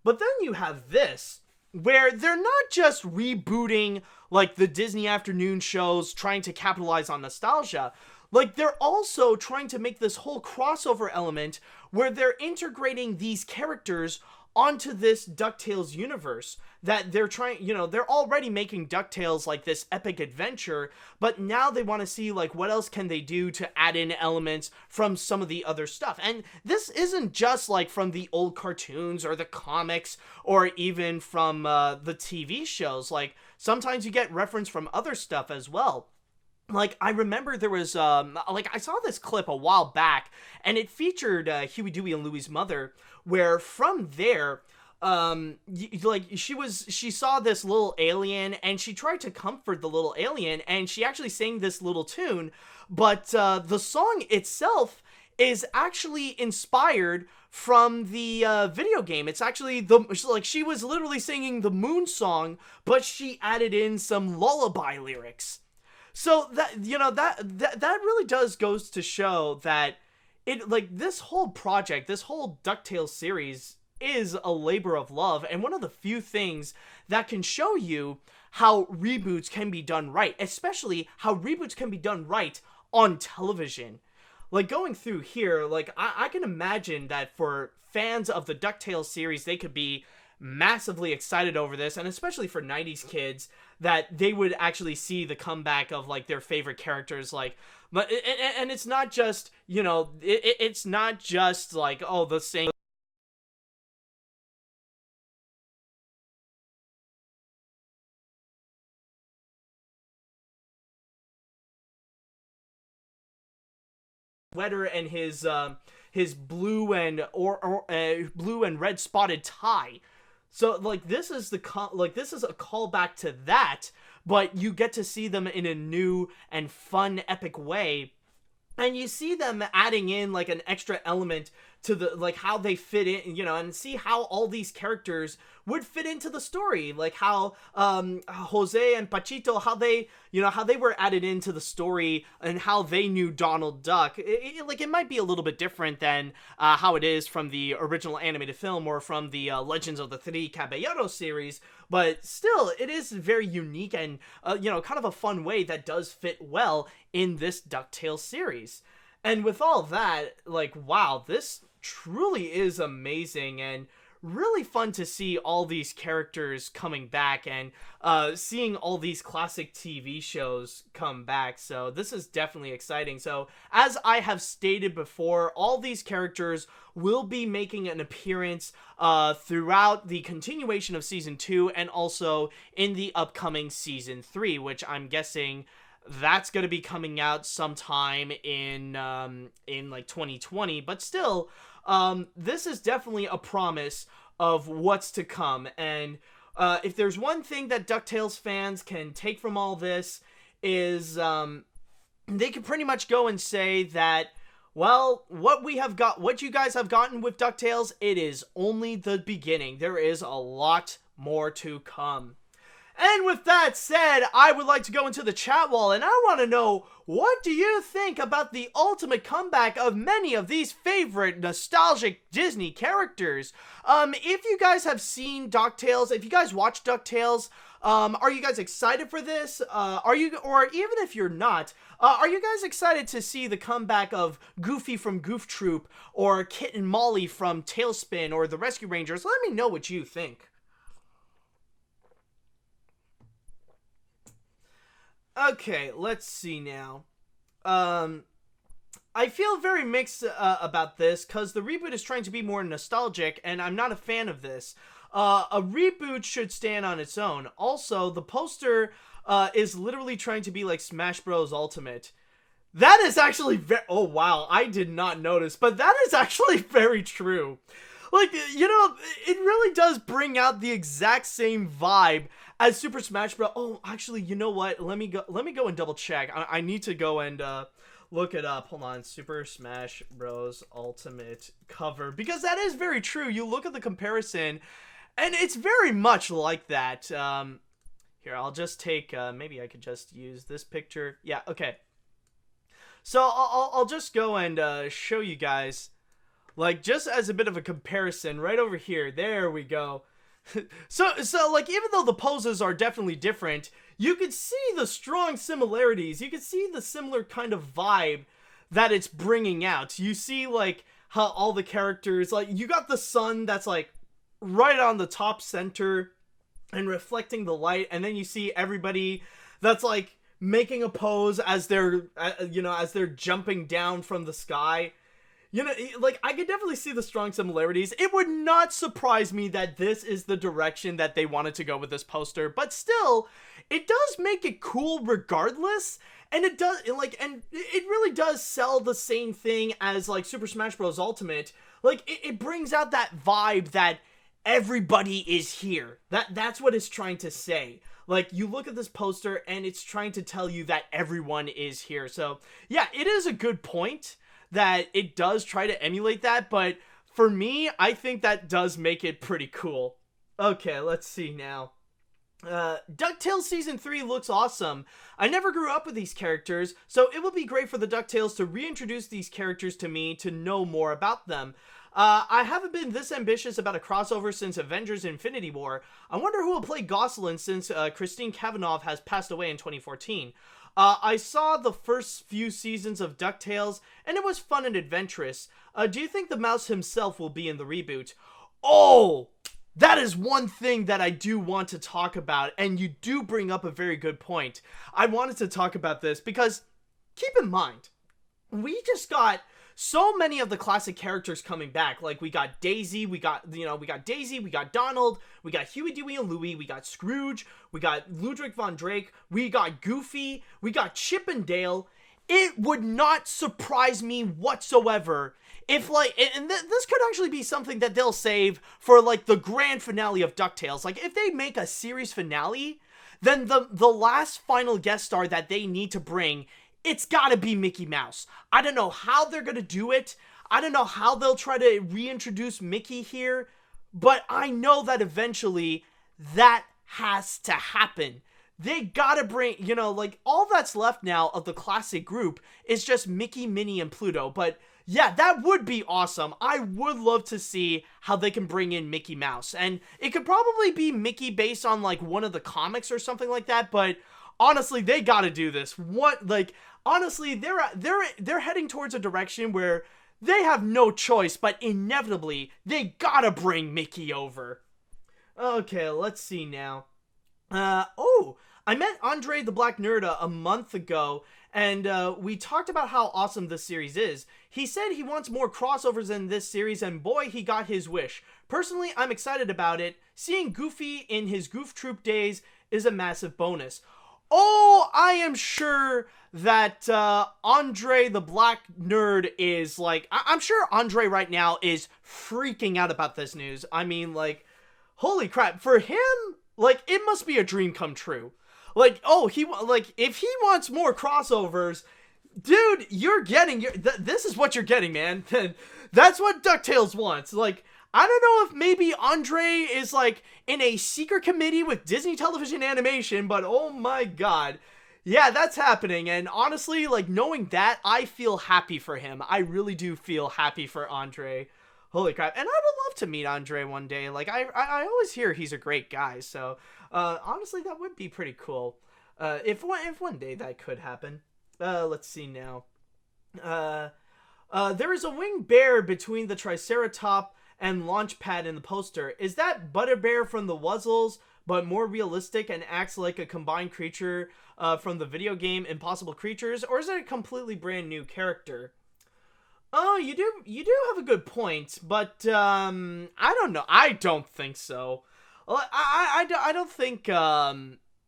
But then you have this, where they're not just rebooting, like, the Disney afternoon shows trying to capitalize on nostalgia. Like, they're also trying to make this whole crossover element where they're integrating these characters onto this DuckTales universe, that they're trying, they're already making DuckTales like this epic adventure, but now they want to see, like, what else can they do to add in elements from some of the other stuff. And this isn't just, like, from the old cartoons or the comics or even from the TV shows. Like, sometimes you get reference from other stuff as well. Like, I remember there was, I saw this clip a while back, and it featured Huey, Dewey, and Louie's mother, where from there, she saw this little alien, and she tried to comfort the little alien, and she actually sang this little tune, but the song itself is actually inspired from the video game. It's actually she was literally singing the Moon song, but she added in some lullaby lyrics. So that really goes to show that it, like, this whole project, this whole DuckTales series is a labor of love, and one of the few things that can show you how reboots can be done right, especially how reboots can be done right on television. Like, going through here, like, I can imagine that for fans of the DuckTales series, they could be massively excited over this, and especially for 90s kids, that they would actually see the comeback of, like, their favorite characters, like, but and it's not just, it's not just like, oh, the same sweater and his blue and blue and red spotted tie. So, like, this is a callback to that, but you get to see them in a new and fun, epic way. And you see them adding in, like, an extra element to the, like, how they fit in, and see how all these characters would fit into the story. Like, how Jose and Pachito, how they were added into the story, and how they knew Donald Duck. It might be a little bit different than how it is from the original animated film or from the Legends of the Three Caballeros series, but still, it is very unique and, kind of a fun way that does fit well in this DuckTales series. And with all that, like, wow, this truly is amazing and really fun to see all these characters coming back and seeing all these classic TV shows come back. So this is definitely exciting. So as I have stated before, all these characters will be making an appearance throughout the continuation of Season 2 and also in the upcoming Season 3, which I'm guessing that's going to be coming out sometime in like 2020, but still, this is definitely a promise of what's to come. And if there's one thing that DuckTales fans can take from all this is they can pretty much go and say that, well, what you guys have gotten with DuckTales, it is only the beginning. There is a lot more to come. And with that said, I would like to go into the chat wall, and I want to know, what do you think about the ultimate comeback of many of these favorite nostalgic Disney characters? If you guys have seen DuckTales, if you guys watch DuckTales, are you guys excited for this? Or even if you're not, are you guys excited to see the comeback of Goofy from Goof Troop, or Kit and Molly from TaleSpin, or the Rescue Rangers? Let me know what you think. Okay, let's see now. I feel very mixed about this, because the reboot is trying to be more nostalgic, and I'm not a fan of this. A reboot should stand on its own. Also, the poster is literally trying to be like Smash Bros. Ultimate. That is actually oh wow, I did not notice, but that is actually very true. Like, you know, it really does bring out the exact same vibe as Super Smash Bros. Oh, actually, you know what? Let me go and double check. I need to go and look it up. Hold on. Super Smash Bros. Ultimate cover, because that is very true. You look at the comparison, and it's very much like that. Here, I'll just take, maybe I could just use this picture. Yeah, okay. So I'll just go and show you guys, like, just as a bit of a comparison, right over here. There we go. So like, even though the poses are definitely different, you can see the strong similarities. You can see the similar kind of vibe that it's bringing out. You see, like, how all the characters, like, you got the sun that's, like, right on the top center and reflecting the light, and then you see everybody that's, like, making a pose as they're, as they're jumping down from the sky. You know, like, I could definitely see the strong similarities. It would not surprise me that this is the direction that they wanted to go with this poster, but still, it does make it cool regardless, and it does, like, and it really does sell the same thing as, like, Super Smash Bros. Ultimate. Like, it brings out that vibe that everybody is here. That's what it's trying to say. Like, you look at this poster, and it's trying to tell you that everyone is here. So, yeah, it is a good point that it does try to emulate that, but for me, I think that does make it pretty cool. Okay, let's see now. DuckTales Season 3 looks awesome. I never grew up with these characters, so it will be great for the DuckTales to reintroduce these characters to me to know more about them. I haven't been this ambitious about a crossover since Avengers Infinity War. I wonder who will play Gosselin since Christine Cavanaugh has passed away in 2014. I saw the first few seasons of DuckTales, and it was fun and adventurous. Do you think the mouse himself will be in the reboot? Oh, that is one thing that I do want to talk about, and you do bring up a very good point. I wanted to talk about this because, keep in mind, we just got so many of the classic characters coming back. Like, we got Daisy, we got Daisy, we got Donald, we got Huey, Dewey, and Louie, we got Scrooge, we got Ludwig von Drake, we got Goofy, we got Chip and Dale. It would not surprise me whatsoever if, like, and this could actually be something that they'll save for, like, the grand finale of DuckTales. Like, if they make a series finale, then the last final guest star that they need to bring, it's gotta be Mickey Mouse. I don't know how they're gonna do it. I don't know how they'll try to reintroduce Mickey here, but I know that eventually that has to happen. They gotta bring, like, all that's left now of the classic group is just Mickey, Minnie, and Pluto. But yeah, that would be awesome. I would love to see how they can bring in Mickey Mouse. And it could probably be Mickey based on, like, one of the comics or something like that, but honestly, they gotta do this. Honestly, they're heading towards a direction where they have no choice, but inevitably, they gotta bring Mickey over. Okay, let's see now. I met Andre the Black Nerd a month ago, and we talked about how awesome this series is. He said he wants more crossovers in this series, and boy, he got his wish. Personally, I'm excited about it. Seeing Goofy in his Goof Troop days is a massive bonus. Oh, I am sure that Andre the Black Nerd is, like, I'm sure Andre right now is freaking out about this news. I mean, like, holy crap, for him, like, it must be a dream come true. Like, if he wants more crossovers, dude, you're getting, this is what you're getting, man. That's what DuckTales wants. Like, I don't know if maybe Andre is like in a secret committee with Disney Television Animation, but oh my god. Yeah, that's happening. And honestly, like knowing that, I feel happy for him. I really do feel happy for Andre. Holy crap. And I would love to meet Andre one day. Like I always hear he's a great guy. So honestly, that would be pretty cool. If one day that could happen. Let's see now. There is a winged bear between the Triceratop and Launchpad in the poster. Is that Butterbear from the Wuzzles, but more realistic and acts like a combined creature from the video game Impossible Creatures, or is it a completely brand new character? Oh, you do have a good point, but I don't know. I don't think so. I don't think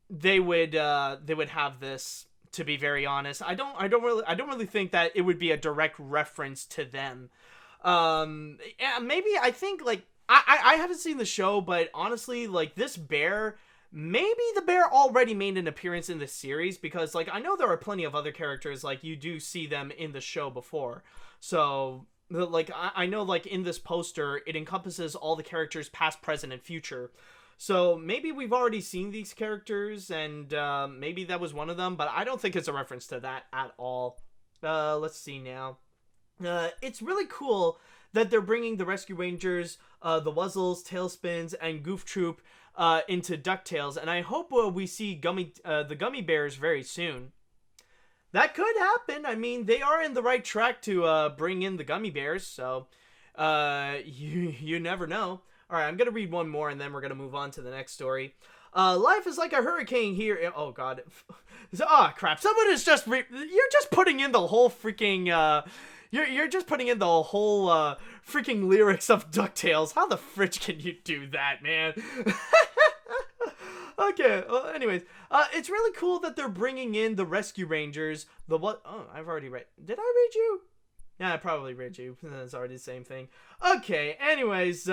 they would have this. To be very honest, I don't really think that it would be a direct reference to them. Yeah, maybe I think like I haven't seen the show, but honestly, like this bear, maybe the bear already made an appearance in the series, because like I know there are plenty of other characters like you do see them in the show before. So like I know like in this poster it encompasses all the characters past, present, and future. So maybe we've already seen these characters, and maybe that was one of them, but I don't think it's a reference to that at all. Let's see now. It's really cool that they're bringing the Rescue Rangers, the Wuzzles, TaleSpins, and Goof Troop into DuckTales, and I hope we see the Gummy Bears very soon. That could happen. I mean, they are in the right track to bring in the Gummy Bears, so you never know. Alright, I'm gonna read one more and then we're gonna move on to the next story. Life is like a hurricane here. Oh god. Oh crap. Someone is just you're just putting in the whole freaking you're just putting in the whole freaking lyrics of DuckTales. How the fridge can you do that, man? Okay, well, anyways, it's really cool that they're bringing in the Rescue Rangers. The what? Oh, I've already read. Did I read you? Yeah, I probably read you. It's already the same thing. Okay, anyways,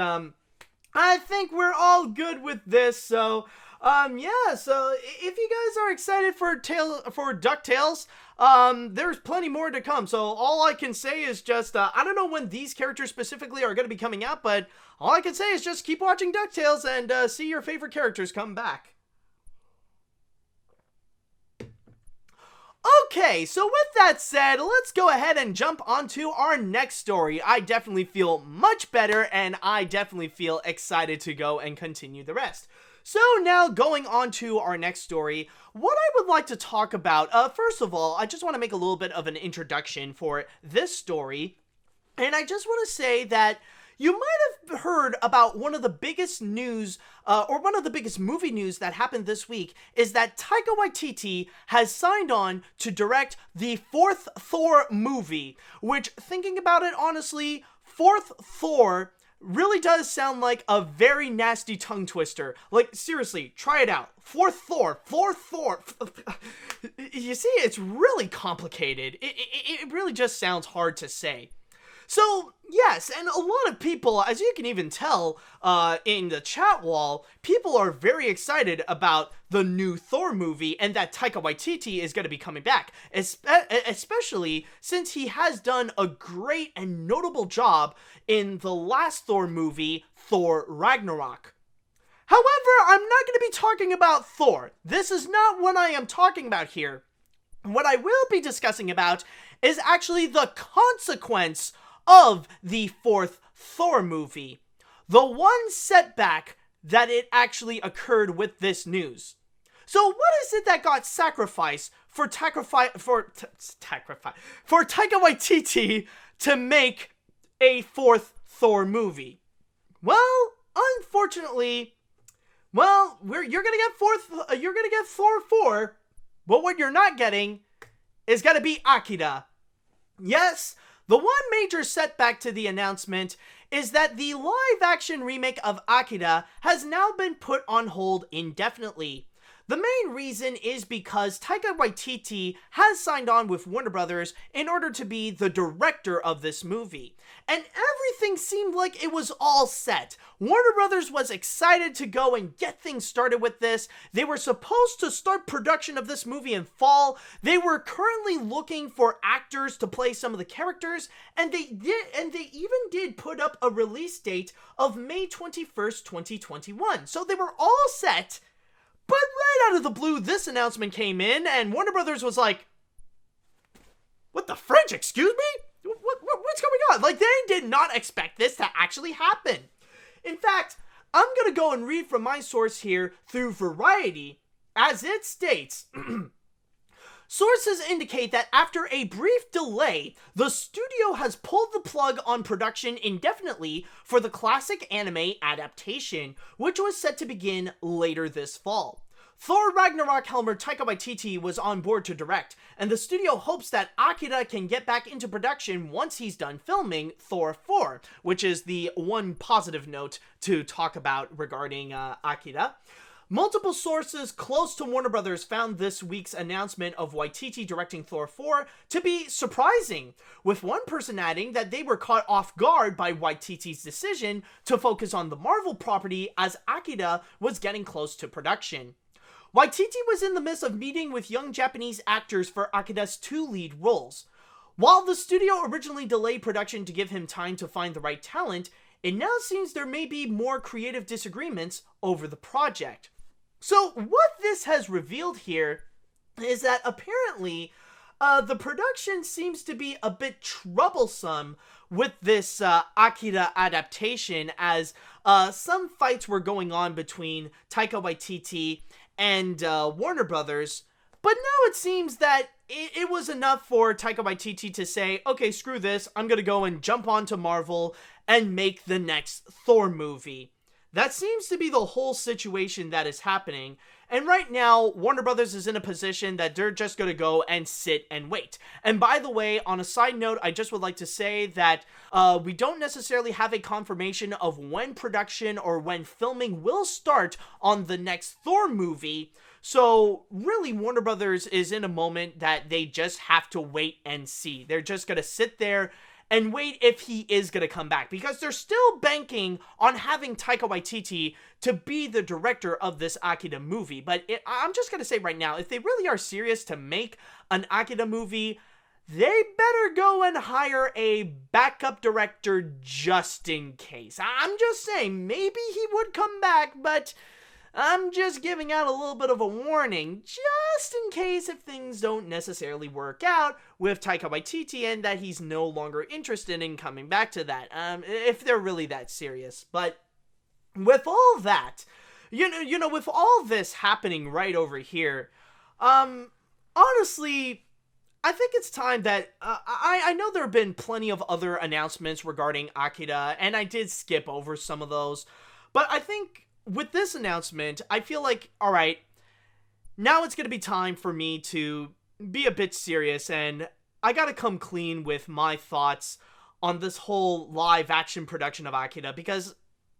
I think we're all good with this, so, yeah, so if you guys are excited for DuckTales, there's plenty more to come, so all I can say is just, I don't know when these characters specifically are going to be coming out, but all I can say is just keep watching DuckTales and, see your favorite characters come back. Okay, so with that said, let's go ahead and jump onto our next story. I definitely feel much better, and I definitely feel excited to go and continue the rest. So now going on to our next story, what I would like to talk about, first of all, I just want to make a little bit of an introduction for this story, and I just want to say that you might have heard about one of the biggest news, or one of the biggest movie news that happened this week, is that Taika Waititi has signed on to direct the fourth Thor movie, which, thinking about it honestly, fourth Thor really does sound like a very nasty tongue twister. Like, seriously, try it out. Fourth Thor. You see, it's really complicated. It really just sounds hard to say. So, yes, and a lot of people, as you can even tell in the chat wall, people are very excited about the new Thor movie and that Taika Waititi is going to be coming back, especially since he has done a great and notable job in the last Thor movie, Thor Ragnarok. However, I'm not going to be talking about Thor. This is not what I am talking about here. What I will be discussing about is actually the consequence of the fourth Thor movie. The one setback that it actually occurred with this news. So what is it that got sacrificed for Taika Waititi to make a fourth Thor movie? Well, unfortunately, you're gonna get Thor 4, but what you're not getting is gonna be Akira. Yes, the one major setback to the announcement is that the live-action remake of Akira has now been put on hold indefinitely. The main reason is because Taika Waititi has signed on with Warner Brothers in order to be the director of this movie. And everything seemed like it was all set. Warner Brothers was excited to go and get things started with this. They were supposed to start production of this movie in fall. They were currently looking for actors to play some of the characters, and they even did put up a release date of May 21st, 2021. So they were all set. But right out of the blue, this announcement came in, and Warner Brothers was like, what the French, excuse me? What's going on? Like, they did not expect this to actually happen. In fact, I'm gonna go and read from my source here through Variety, as it states, sources indicate that after a brief delay, the studio has pulled the plug on production indefinitely for the classic anime adaptation, which was set to begin later this fall. Thor Ragnarok helmer Taika Waititi was on board to direct, and the studio hopes that Akira can get back into production once he's done filming Thor 4, which is the one positive note to talk about regarding Akira. Multiple sources close to Warner Brothers found this week's announcement of Waititi directing Thor 4 to be surprising, with one person adding that they were caught off guard by Waititi's decision to focus on the Marvel property as Akira was getting close to production. Waititi was in the midst of meeting with young Japanese actors for Akira's 2 lead roles. While the studio originally delayed production to give him time to find the right talent, it now seems there may be more creative disagreements over the project. So what this has revealed here is that apparently the production seems to be a bit troublesome with this Akira adaptation, as some fights were going on between Taika Waititi and Warner Brothers, but now it seems that it was enough for Taika Waititi to say, okay, screw this, I'm gonna go and jump onto Marvel and make the next Thor movie. That seems to be the whole situation that is happening, and right now, Warner Brothers is in a position that they're just gonna go and sit and wait. And by the way, on a side note, I just would like to say that we don't necessarily have a confirmation of when production or when filming will start on the next Thor movie, so really Warner Brothers is in a moment that they just have to wait and see. They're just gonna sit there and wait if he is going to come back, because they're still banking on having Taika Waititi to be the director of this Akira movie. But I'm just going to say right now, if they really are serious to make an Akira movie, they better go and hire a backup director just in case. I'm just saying, maybe he would come back, but I'm just giving out a little bit of a warning, just in case if things don't necessarily work out with Taika Waititi and that he's no longer interested in coming back to that, if they're really that serious. But with all that, you know, with all this happening right over here, honestly, I think it's time that, I know there have been plenty of other announcements regarding Akira, and I did skip over some of those, but I think with this announcement, I feel like, alright, now it's gonna be time for me to be a bit serious, and I gotta come clean with my thoughts on this whole live-action production of Akira, because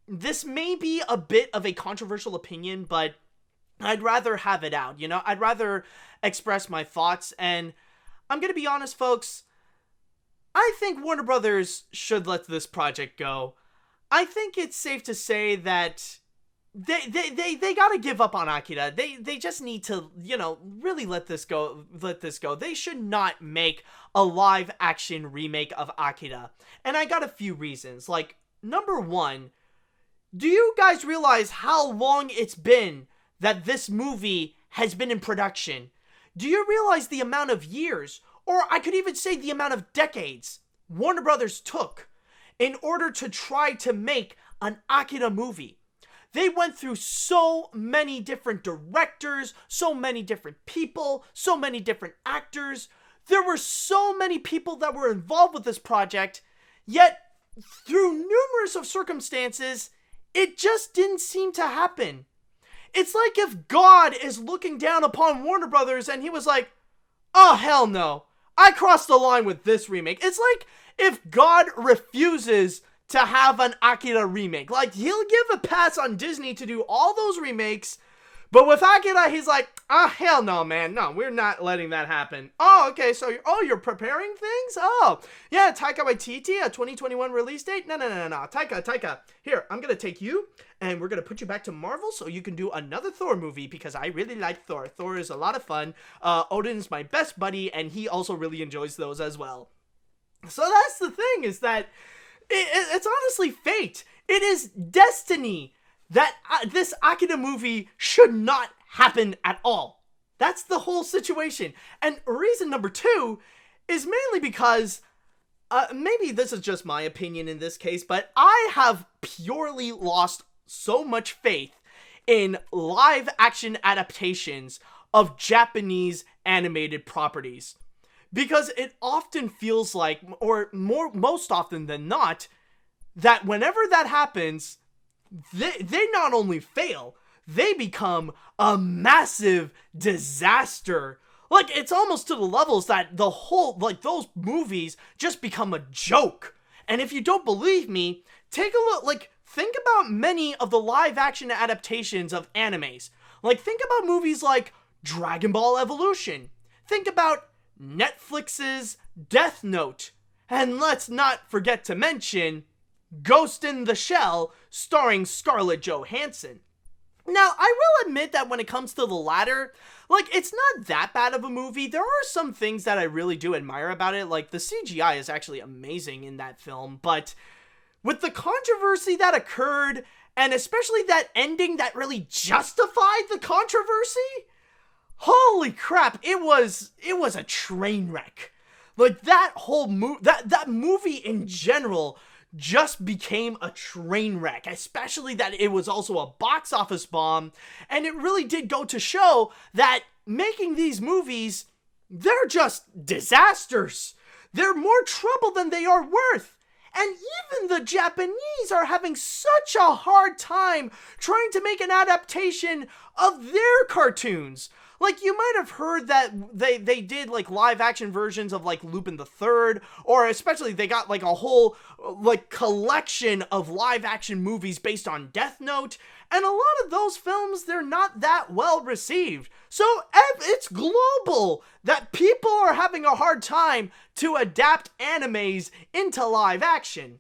this may be a bit of a controversial opinion, but I'd rather have it out, you know? I'd rather express my thoughts, and I'm gonna be honest, folks, I think Warner Brothers should let this project go. I think it's safe to say that they gotta give up on Akira. They just need to, you know, really let this go. They should not make a live action remake of Akira. And I got a few reasons. Like, number one, do you guys realize how long it's been that this movie has been in production? Do you realize the amount of years, or I could even say the amount of decades, Warner Brothers took in order to try to make an Akira movie? They went through so many different directors, so many different people, so many different actors. There were so many people that were involved with this project, yet through numerous of circumstances, it just didn't seem to happen. It's like if God is looking down upon Warner Brothers and he was like, oh hell no, I crossed the line with this remake. It's like if God refuses to have an Akira remake. Like, he'll give a pass on Disney to do all those remakes, But with Akira, he's like, hell no, man. No, we're not letting that happen. Oh, okay, so you're preparing things? Oh, yeah, Taika Waititi, a 2021 release date? No. Taika, here, I'm gonna take you, and we're gonna put you back to Marvel so you can do another Thor movie, because I really like Thor. Thor is a lot of fun. Odin's my best buddy, and he also really enjoys those as well. So that's the thing, is that it's honestly fate. It is destiny that this Akira movie should not happen at all. That's the whole situation. And reason number 2 is mainly because, maybe this is just my opinion in this case, but I have purely lost so much faith in live action adaptations of Japanese animated properties. Because it often feels like, or most often than not, that whenever that happens, they not only fail, they become a massive disaster. Like, it's almost to the levels that the whole, like, those movies just become a joke. And if you don't believe me, take a look, like, think about many of the live action adaptations of animes. Like, think about movies like Dragon Ball Evolution. Think about Netflix's Death Note. And let's not forget to mention Ghost in the Shell, starring Scarlett Johansson. Now, I will admit that when it comes to the latter, like, it's not that bad of a movie. There are some things that I really do admire about it, like the CGI is actually amazing in that film, but with the controversy that occurred, and especially that ending that really justified the controversy, holy crap, it was a train wreck. Like, that whole that movie in general just became a train wreck, especially that it was also a box office bomb, and it really did go to show that making these movies, they're just disasters. They're more trouble than they are worth. And even the Japanese are having such a hard time trying to make an adaptation of their cartoons. Like, you might have heard that they did, like, live-action versions of, like, Lupin the Third, or especially they got, like, a whole, like, collection of live-action movies based on Death Note, and a lot of those films, they're not that well received. So, it's global that people are having a hard time to adapt animes into live action.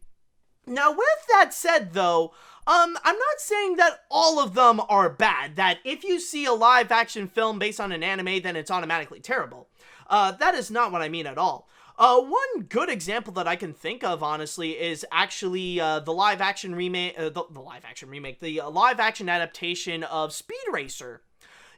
Now, with that said, though, I'm not saying that all of them are bad, that if you see a live action film based on an anime, then it's automatically terrible. That is not what I mean at all. One good example that I can think of, honestly, is actually the live action live action adaptation of Speed Racer.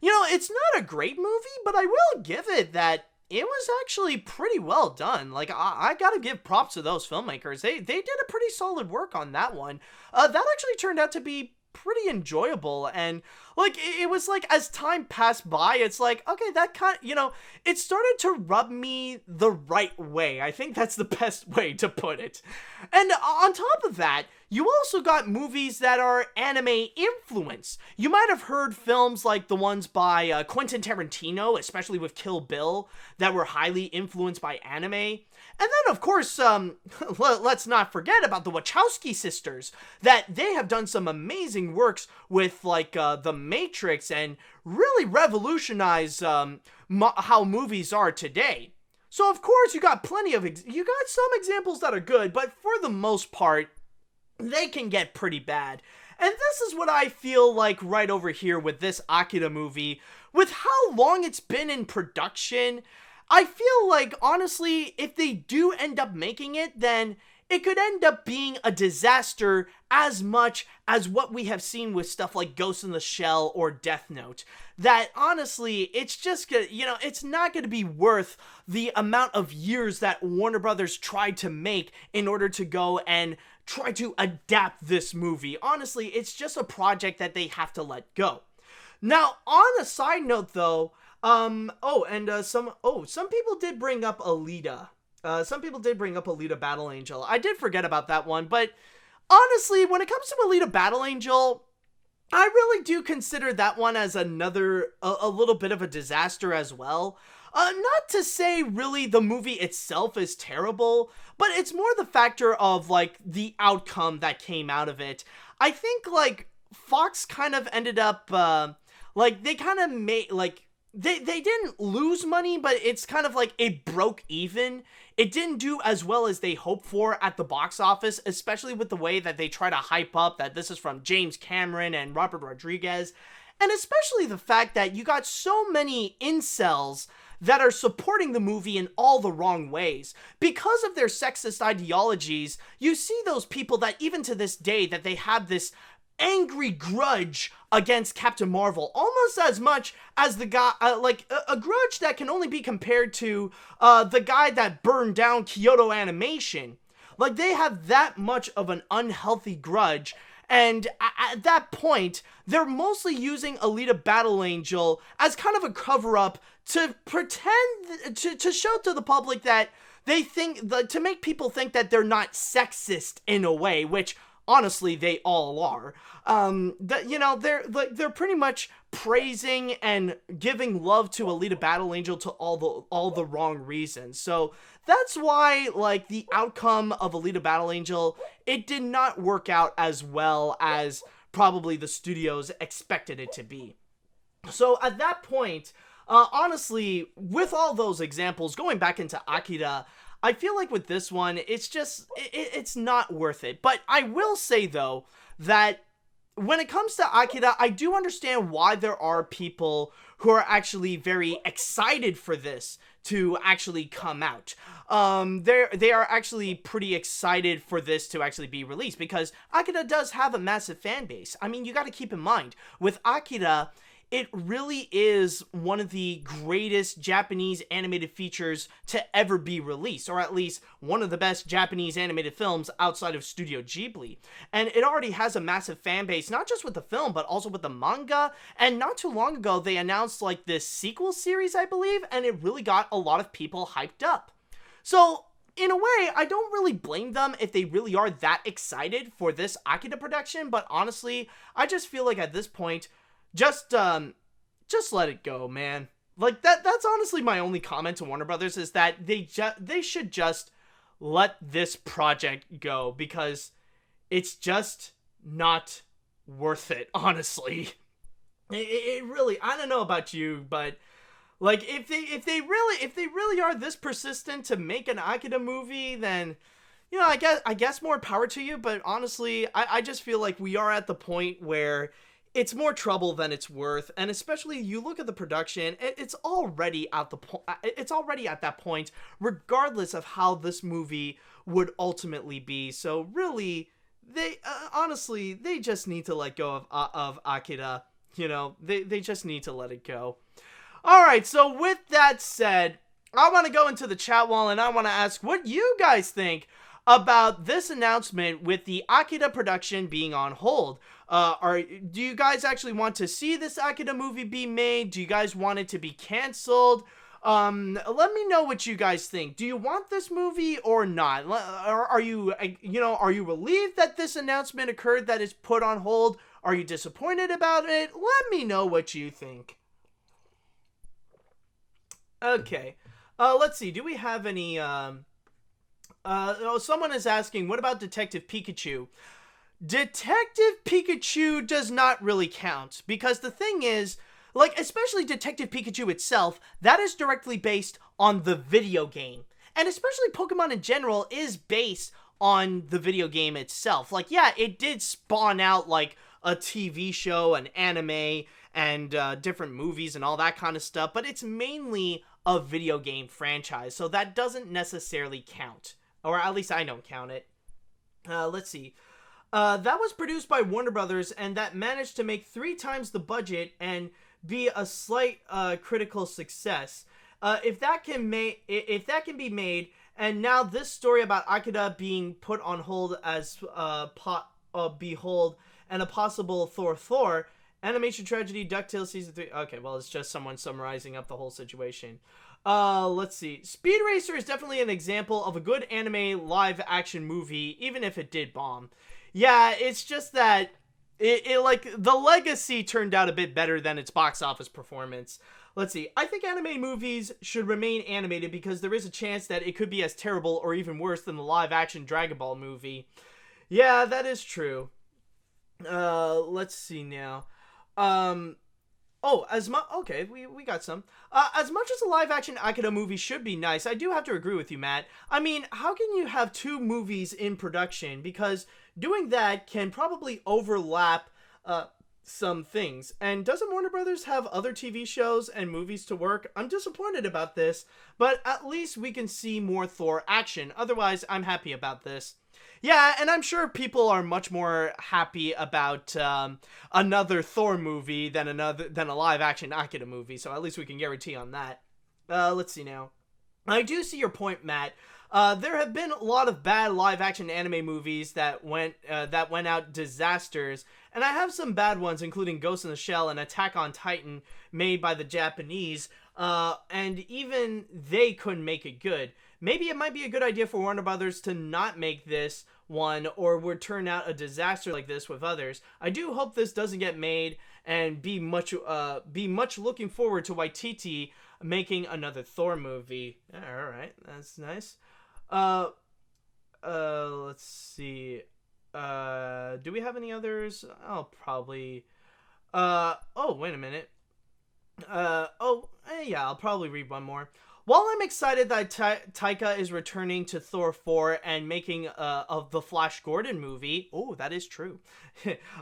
You know, it's not a great movie, but I will give it that it was actually pretty well done. Like, I gotta give props to those filmmakers. They did a pretty solid work on that one. That actually turned out to be pretty enjoyable, and like, it was like, as time passed by, it's like, okay, that kind of, you know, it started to rub me the right way. I think that's the best way to put it. And on top of that, you also got movies that are anime influenced. You might have heard films like the ones by Quentin Tarantino, especially with Kill Bill, that were highly influenced by anime. And then, of course, let's not forget about the Wachowski sisters, that they have done some amazing works with, like, The Matrix, and really revolutionized how movies are today. So, of course, you got some examples that are good, but for the most part, they can get pretty bad. And this is what I feel like right over here with this Akira movie. With how long it's been in production, I feel like, honestly, if they do end up making it, then it could end up being a disaster as much as what we have seen with stuff like Ghost in the Shell or Death Note. That, honestly, it's just gonna, you know, it's not gonna be worth the amount of years that Warner Brothers tried to make in order to go and try to adapt this movie. Honestly, it's just a project that they have to let go. Now, on a side note, though, some people did bring up Alita. Some people did bring up Alita Battle Angel. I did forget about that one, but honestly, when it comes to Alita Battle Angel, I really do consider that one as a little bit of a disaster as well. Not to say really the movie itself is terrible, but it's more the factor of, like, the outcome that came out of it. I think, like, Fox kind of ended up, like, they kind of made, like, they didn't lose money, but it's kind of like it broke even. It didn't do as well as they hoped for at the box office, especially with the way that they try to hype up that this is from James Cameron and Robert Rodriguez. And especially the fact that you got so many incels that are supporting the movie in all the wrong ways. Because of their sexist ideologies, you see those people that even to this day that they have this angry grudge against Captain Marvel, almost as much as the guy, a grudge that can only be compared to the guy that burned down Kyoto Animation. Like, they have that much of an unhealthy grudge. And at that point, they're mostly using Alita Battle Angel as kind of a cover-up to pretend, to show to the public that they think, to make people think that they're not sexist in a way, which honestly they all are. They're pretty much praising and giving love to Alita Battle Angel to all the wrong reasons. So that's why, like, the outcome of Alita Battle Angel, it did not work out as well as probably the studios expected it to be. So at that point, honestly, with all those examples, going back into Akira, I feel like with this one, it's just, it's not worth it. But I will say, though, that when it comes to Akira, I do understand why there are people who are actually very excited for this to actually come out. They are actually pretty excited for this to actually be released, because Akira does have a massive fan base. I mean, you got to keep in mind, with Akira, it really is one of the greatest Japanese animated features to ever be released, or at least one of the best Japanese animated films outside of Studio Ghibli. And it already has a massive fan base, not just with the film, but also with the manga. And not too long ago, they announced like this sequel series, I believe, and it really got a lot of people hyped up. So, in a way, I don't really blame them if they really are that excited for this Akira production, but honestly, I just feel like at this point, just let it go, man. Like, that's honestly my only comment to Warner Brothers, is that they should just let this project go, because it's just not worth it, honestly. It really, I don't know about you, but like, if they really are this persistent to make an Akira movie, then, you know, I guess more power to you. But honestly, I just feel like we are at the point where it's more trouble than it's worth, and especially you look at the production, it's already at that point, regardless of how this movie would ultimately be. So really, they honestly, they just need to let go of Akira. You know, they just need to let it go. All right, so with that said, I want to go into the chat wall and I want to ask what you guys think about this announcement with the Akira production being on hold. Do you guys actually want to see this Akira movie be made? Do you guys want it to be canceled? Let me know what you guys think. Do you want this movie or not? Are you relieved that this announcement occurred, that it's put on hold? Are you disappointed about it? Let me know what you think. Okay. Let's see. Do we have any, someone is asking, what about Detective Pikachu? Detective Pikachu does not really count, because the thing is, like, especially Detective Pikachu itself, that is directly based on the video game. And especially Pokemon in general is based on the video game itself. Like, yeah, it did spawn out, like, a TV show, an anime, and different movies and all that kind of stuff, but it's mainly a video game franchise, so that doesn't necessarily count. Or at least I don't count it. Let's see. That was produced by Warner Brothers, and that managed to make 3 times the budget and be a slight critical success. If that can be made, and now this story about Akira being put on hold as behold, and a possible Thor, animation tragedy, DuckTales season 3. Okay, well, it's just someone summarizing up the whole situation. Let's see. Speed Racer is definitely an example of a good anime live action movie, even if it did bomb. Yeah, it's just that it like, the legacy turned out a bit better than its box office performance. Let's see. I think anime movies should remain animated because there is a chance that it could be as terrible or even worse than the live action Dragon Ball movie. Yeah, that is true. Let's see now. Oh, okay, we got some. As much as a live-action Akira movie should be nice, I do have to agree with you, Matt. I mean, how can you have two movies in production? Because doing that can probably overlap some things. And doesn't Warner Brothers have other TV shows and movies to work? I'm disappointed about this, but at least we can see more Thor action. Otherwise, I'm happy about this. Yeah, and I'm sure people are much more happy about another Thor movie than a live-action Akira movie, so at least we can guarantee on that. Let's see now. I do see your point, Matt. There have been a lot of bad live-action anime movies that went out disasters, and I have some bad ones, including Ghost in the Shell and Attack on Titan, made by the Japanese, and even they couldn't make it good. Maybe it might be a good idea for Warner Brothers to not make this one, or would turn out a disaster like this with others. I do hope this doesn't get made, and be much looking forward to Waititi making another Thor movie. All right, that's nice. Let's see. Do we have any others? I'll probably. Oh, wait a minute. Yeah, I'll probably read one more. While I'm excited that Taika is returning to Thor 4 and making of the Flash Gordon movie, oh, that is true.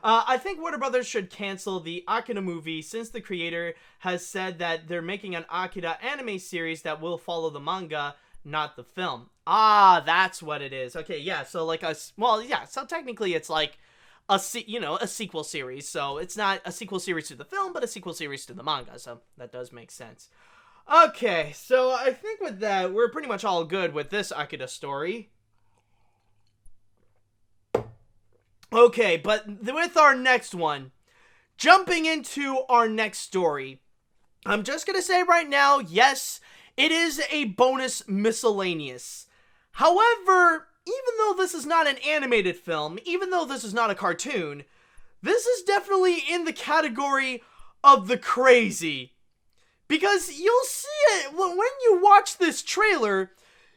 I think Warner Brothers should cancel the Akira movie since the creator has said that they're making an Akira anime series that will follow the manga, not the film. Ah, that's what it is. Okay, yeah. So so technically it's like a sequel series. So it's not a sequel series to the film, but a sequel series to the manga. So that does make sense. Okay, so I think with that, we're pretty much all good with this Akira story. Okay, but with our next one, jumping into our next story, I'm just gonna say right now, yes, it is a bonus miscellaneous. However, even though this is not an animated film, even though this is not a cartoon, this is definitely in the category of the crazy. Because you'll see it when you watch this trailer,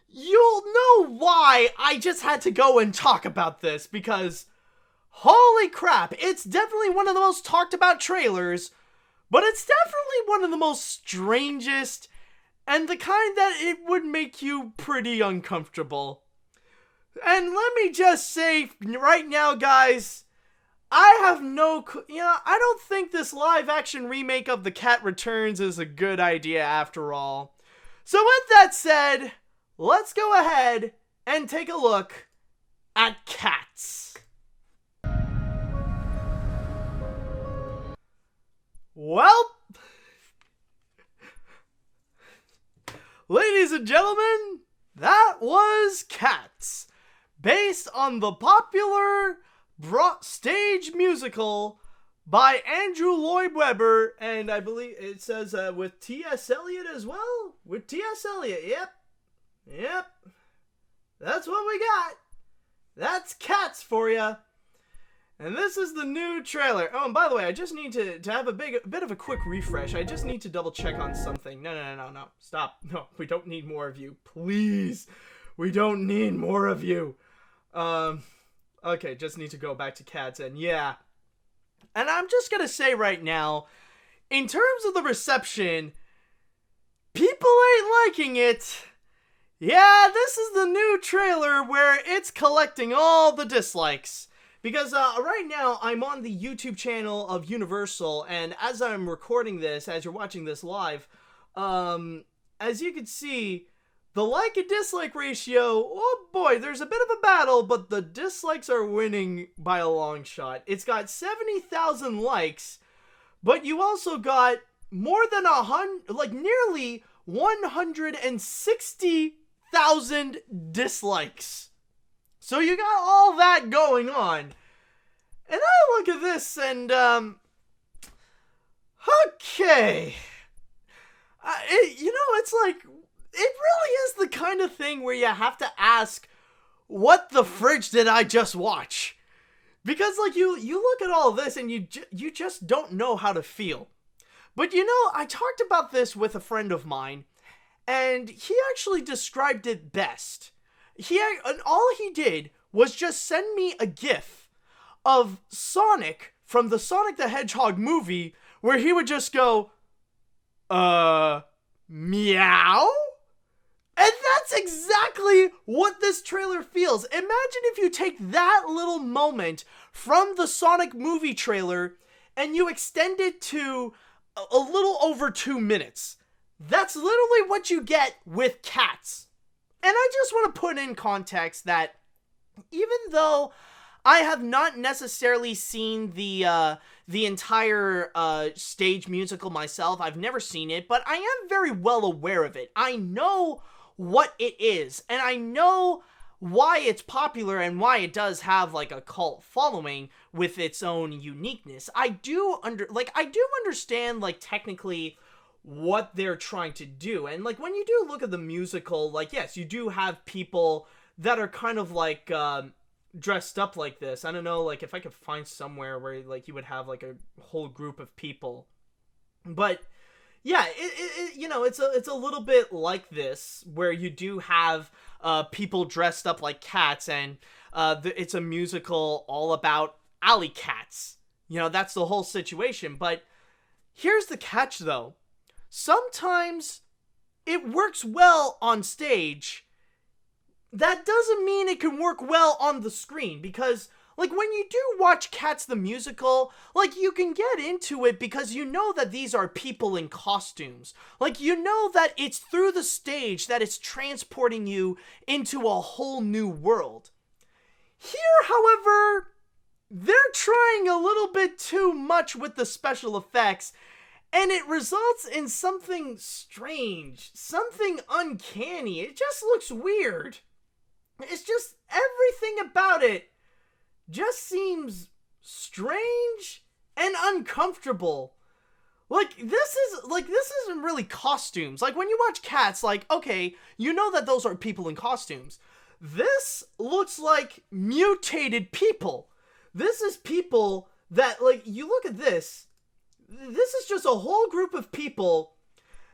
you'll know why I just had to go and talk about this. Because, holy crap, it's definitely one of the most talked about trailers, but it's definitely one of the most strangest, and the kind that it would make you pretty uncomfortable. And let me just say right now, guys, I don't think this live-action remake of The Cat Returns is a good idea after all. So with that said, let's go ahead and take a look at Cats. Well, ladies and gentlemen, that was Cats, based on the popular stage musical by Andrew Lloyd Webber, and I believe it says with T.S. Eliot as well? With T.S. Eliot, yep. That's what we got. That's Cats for ya. And this is the new trailer. Oh, and by the way, I just need to have a bit of a quick refresh. I just need to double check on something. No. Stop. No, we don't need more of you. Please. We don't need more of you. Okay, just need to go back to Cats, and yeah. And I'm just gonna say right now, in terms of the reception, people ain't liking it. Yeah, this is the new trailer where it's collecting all the dislikes. Because right now, I'm on the YouTube channel of Universal, and as I'm recording this, as you're watching this live, as you can see, the like and dislike ratio, oh boy, there's a bit of a battle, but the dislikes are winning by a long shot. It's got 70,000 likes, but you also got more than nearly 160,000 dislikes. So you got all that going on. And I look at this and, okay. It's like, it really is the kind of thing where you have to ask, what the fridge did I just watch? Because, like, you look at all this and you just don't know how to feel. But, I talked about this with a friend of mine, and he actually described it best. All he did was just send me a GIF of Sonic from the Sonic the Hedgehog movie where he would just go, meow? And that's exactly what this trailer feels. Imagine if you take that little moment from the Sonic movie trailer and you extend it to a little over 2 minutes. That's literally what you get with Cats. And I just want to put in context that even though I have not necessarily seen the entire stage musical myself, I've never seen it, but I am very well aware of it. I know what it is, and I know why it's popular and why it does have like a cult following with its own uniqueness. I do understand like technically what they're trying to do, and like when you do look at the musical, like yes, you do have people that are kind of like dressed up like this. I don't know, like if I could find somewhere where like you would have like a whole group of people, but yeah, it's a little bit like this, where you do have people dressed up like cats, and it's a musical all about alley cats. That's the whole situation. But here's the catch, though. Sometimes it works well on stage. That doesn't mean it can work well on the screen, because like when you do watch Cats the musical, like you can get into it because you know that these are people in costumes. Like you know that it's through the stage that it's transporting you into a whole new world. Here, however, they're trying a little bit too much with the special effects, and it results in something strange, something uncanny. It just looks weird. It's just everything about it just seems strange and uncomfortable. Like this isn't really costumes. Like when you watch Cats, like okay, you know that those are people in costumes. This looks like mutated people. This is people that, like, you look at this. This is just a whole group of people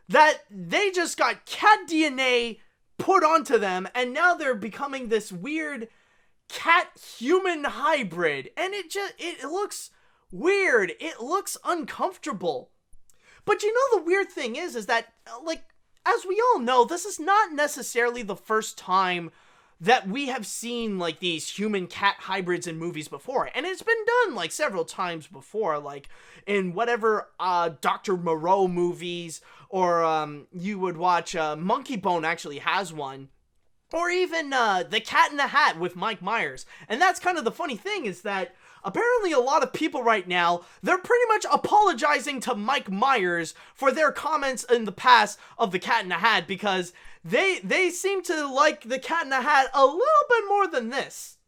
that they just got cat DNA put onto them, and now they're becoming this weird cat-human hybrid, and it looks weird. It looks uncomfortable. But the weird thing is that, like, as we all know, this is not necessarily the first time that we have seen, like, these human-cat hybrids in movies before, and it's been done, like, several times before, like, in whatever, Dr. Moreau movies, or, you would watch, Monkey Bone actually has one, or even, The Cat in the Hat with Mike Myers. And that's kind of the funny thing, is that apparently a lot of people right now, they're pretty much apologizing to Mike Myers for their comments in the past of The Cat in the Hat, because they seem to like The Cat in the Hat a little bit more than this.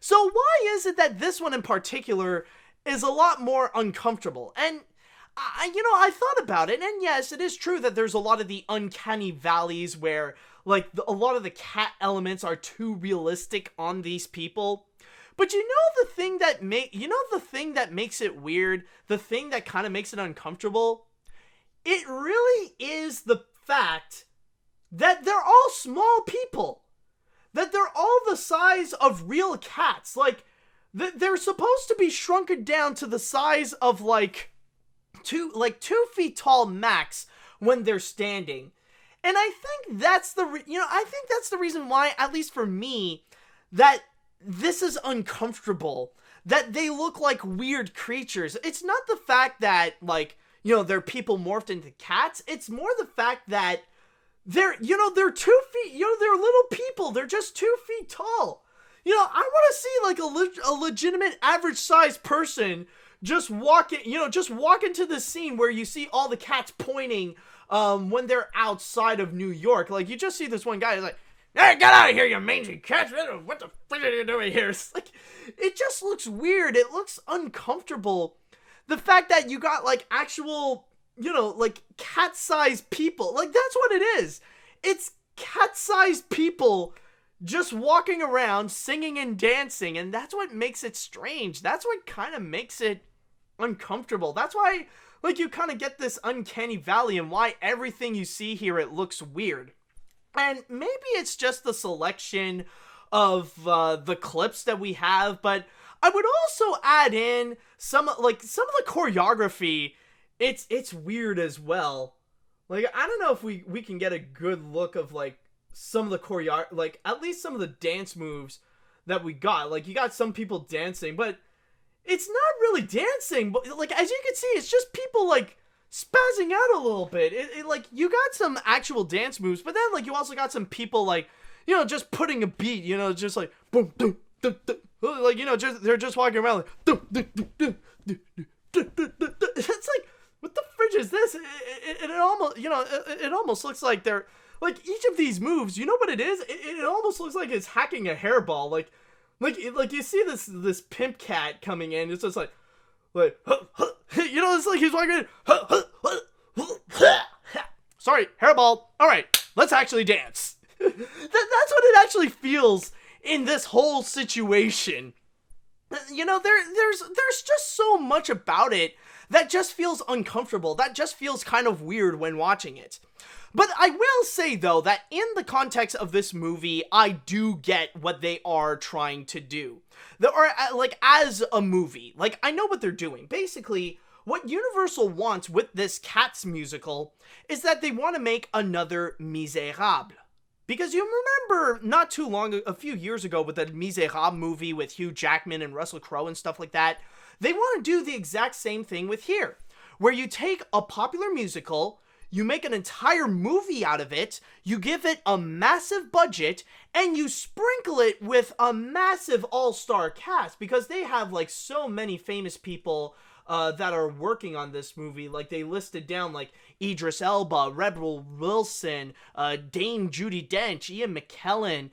So why is it that this one in particular is a lot more uncomfortable? And I thought about it, and yes, it is true that there's a lot of the uncanny valleys where, like, a lot of the cat elements are too realistic on these people. But the thing that makes it weird, the thing that kind of makes it uncomfortable, it really is the fact that they're all small people. That they're all the size of real cats. Like, they're supposed to be shrunken down to the size of, like, 2 feet tall max when they're standing. And I think that's the reason why, at least for me, that this is uncomfortable. That they look like weird creatures. It's not the fact that, like, they're people morphed into cats. It's more the fact that they're 2 feet, they're little people. They're just 2 feet tall. I want to see, like, a legitimate average-sized person just walk into the scene where you see all the cats pointing when they're outside of New York. Like, you just see this one guy who's like, "Hey, get out of here, you mangy cats! What the frick are you doing here?" It's like, it just looks weird. It looks uncomfortable. The fact that you got, like, actual, like, cat-sized people. Like, that's what it is. It's cat-sized people just walking around, singing and dancing, and that's what makes it strange. That's what kind of makes it uncomfortable. That's why, like, you kind of get this uncanny valley, and why everything you see here, it looks weird. And maybe it's just the selection of the clips that we have, but I would also add in some of the choreography it's weird as well. Like, I don't know if we can get a good look of, like, some of the choreo, like, at least some of the dance moves that we got. Like, you got some people dancing, but it's not really dancing. But, like, as you can see, it's just people, like, spazzing out a little bit. Like, you got some actual dance moves, but then, like, you also got some people, like, you know, just putting a beat, you know, just like, boom, boom, boom, boom. Like, you know, they're just walking around like, boom, boom, boom, boom, boom, boom. It's like, what the fridge is this? It almost, you know, it almost looks like they're, like, each of these moves, you know what it is? It almost looks like it's hacking a hairball. Like you see this pimp cat coming in, it's just like, you know, it's like he's walking in, sorry, hairball, alright, let's actually dance. That's what it actually feels in this whole situation. You know, there's just so much about it that just feels uncomfortable, that just feels kind of weird when watching it. But I will say, though, that in the context of this movie, I do get what they are trying to do. Like, as a movie, like, I know what they're doing. Basically, what Universal wants with this Cats musical is that they want to make another Misérables. Because you remember not too long, a few years ago with the Misérables movie with Hugh Jackman and Russell Crowe and stuff like that, they want to do the exact same thing with here, where you take a popular musical, you make an entire movie out of it, you give it a massive budget, and you sprinkle it with a massive all-star cast, because they have, like, so many famous people that are working on this movie. Like, they listed down, like, Idris Elba, Rebel Wilson, Dame Judi Dench, Ian McKellen,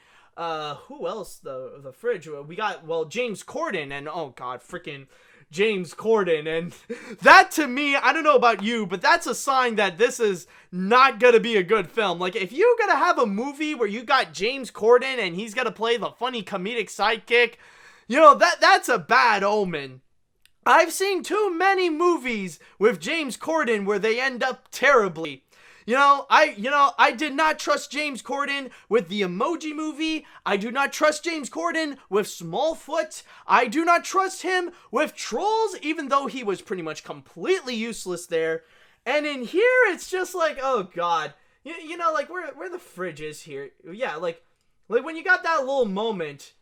who else, the fridge? We got, well, James Corden, and, oh god, freaking James Corden, and that, to me, I don't know about you, but that's a sign that this is not gonna be a good film. Like, if you're gonna have a movie where you got James Corden, and he's gonna play the funny comedic sidekick, you know, that's a bad omen. I've seen too many movies with James Corden where they end up terribly. I did not trust James Corden with the Emoji Movie. I do not trust James Corden with Smallfoot. I do not trust him with Trolls, even though he was pretty much completely useless there. And in here, it's just like, oh god. You know, like, where the fridge is here. Yeah, like when you got that little moment.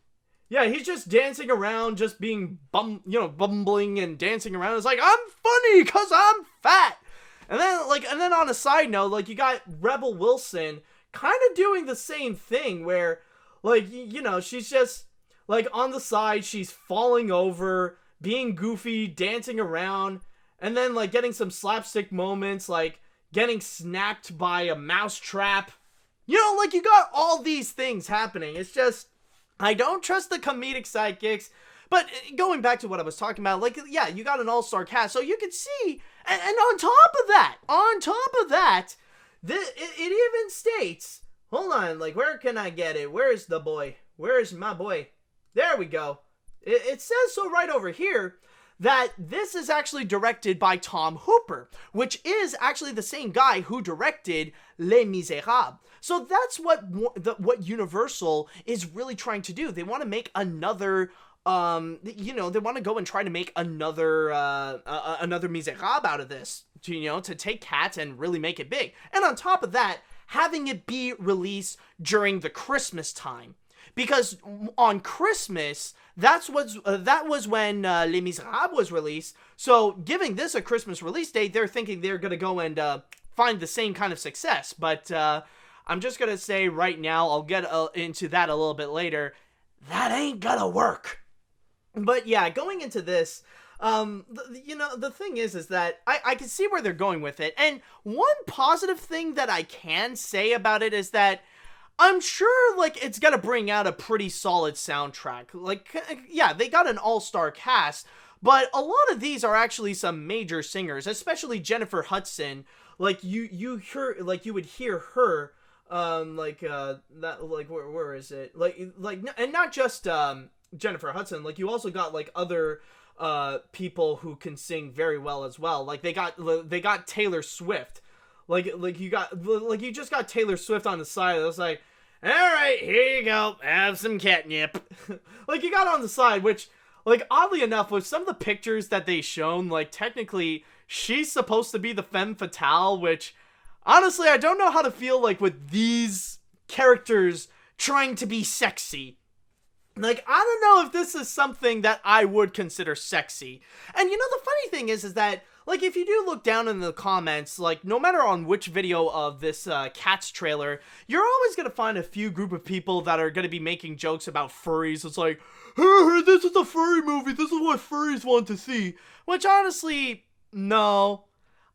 Yeah, he's just dancing around, just being bumbling and dancing around. It's like, I'm funny because I'm fat. And then on a side note, like, you got Rebel Wilson kind of doing the same thing where, like, you know, she's just, like, on the side, she's falling over, being goofy, dancing around, and then, like, getting some slapstick moments, like, getting snapped by a mousetrap. You know, like, you got all these things happening. It's just, I don't trust the comedic sidekicks. But going back to what I was talking about, like, yeah, you got an all-star cast, so you can see, and on top of that, it even states, hold on, like, where can I get it? Where's the boy? Where's my boy? There we go. It says so right over here that this is actually directed by Tom Hooper, which is actually the same guy who directed Les Miserables. So that's what Universal is really trying to do. They want to make another, they want to go and try to make another Miserables out of this, to take Cats and really make it big. And on top of that, having it be released during the Christmas time. Because on Christmas, that was when Les Miserables was released. So giving this a Christmas release date, they're thinking they're going to go and find the same kind of success. But I'm just going to say right now, I'll get into that a little bit later, that ain't going to work. But yeah, going into this, the thing is that I can see where they're going with it. And one positive thing that I can say about it is that I'm sure, like, it's gonna bring out a pretty solid soundtrack. Like, yeah, they got an all-star cast, but a lot of these are actually some major singers, especially Jennifer Hudson. Like, you would hear her, where is it? And not just, Jennifer Hudson, like, you also got, like, other, people who can sing very well as well. Like, they got Taylor Swift. Like you just got Taylor Swift on the side. It was like, all right, here you go, have some catnip. Like, you got on the side, which, like, oddly enough, with some of the pictures that they shown, like, technically, she's supposed to be the femme fatale, which honestly, I don't know how to feel like with these characters trying to be sexy. Like, I don't know if this is something that I would consider sexy. And you know, the funny thing is that, like, if you do look down in the comments, like, no matter on which video of this Cats trailer, you're always gonna find a few group of people that are gonna be making jokes about furries. It's like, hey, this is a furry movie, this is what furries want to see. Which, honestly, no.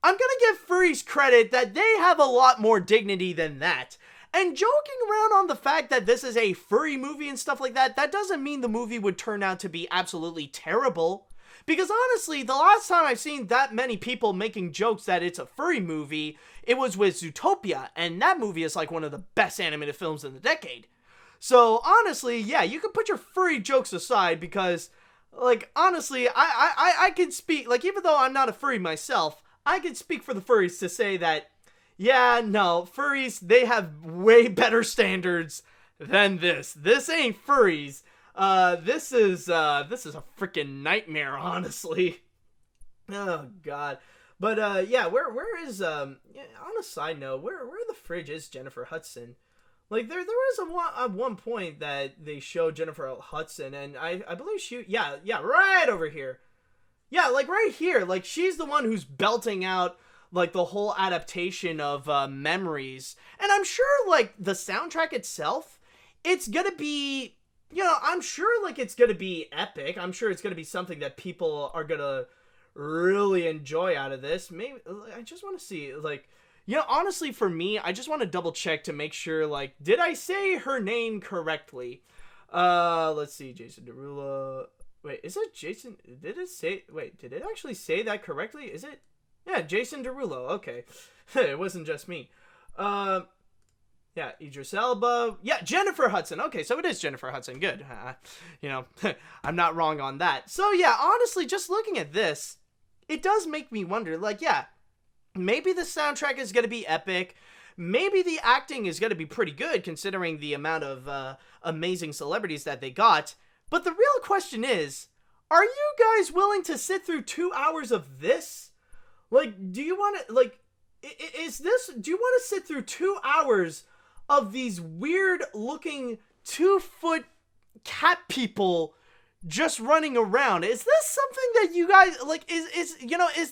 I'm gonna give furries credit that they have a lot more dignity than that. And joking around on the fact that this is a furry movie and stuff like that, that doesn't mean the movie would turn out to be absolutely terrible. Because honestly, the last time I've seen that many people making jokes that it's a furry movie, it was with Zootopia, and that movie is like one of the best animated films in the decade. So honestly, yeah, you can put your furry jokes aside because, like, honestly, I can speak, like, even though I'm not a furry myself, I can speak for the furries to say that, yeah, no, furries, they have way better standards than this. This ain't furries. This is a freaking nightmare, honestly. Oh, God. But, yeah, where is, on a side note, where the fridge is Jennifer Hudson? Like, there was at one point that they showed Jennifer Hudson, and I believe yeah, right over here. Yeah, like, right here. Like, she's the one who's belting out, like, the whole adaptation of Memories. And I'm sure, like, the soundtrack itself, it's gonna be, you know, I'm sure, like, it's gonna be epic. I'm sure it's gonna be something that people are gonna really enjoy out of this. Maybe, I just want to see, like, you know, honestly, for me, I just want to double check to make sure, like, did I say her name correctly? Let's see, Jason Derulo. Wait, is it Jason? Did it actually say that correctly? Is it? Yeah, Jason Derulo. Okay. It wasn't just me. Yeah, Idris Elba. Yeah, Jennifer Hudson. Okay, so it is Jennifer Hudson. Good. You know, I'm not wrong on that. So yeah, honestly, just looking at this, it does make me wonder, like, yeah, maybe the soundtrack is going to be epic. Maybe the acting is going to be pretty good considering the amount of amazing celebrities that they got. But the real question is, are you guys willing to sit through 2 hours of this? Like, do you want to, like, do you want to sit through 2 hours of these weird looking 2-foot cat people just running around? Is this something that you guys, like, is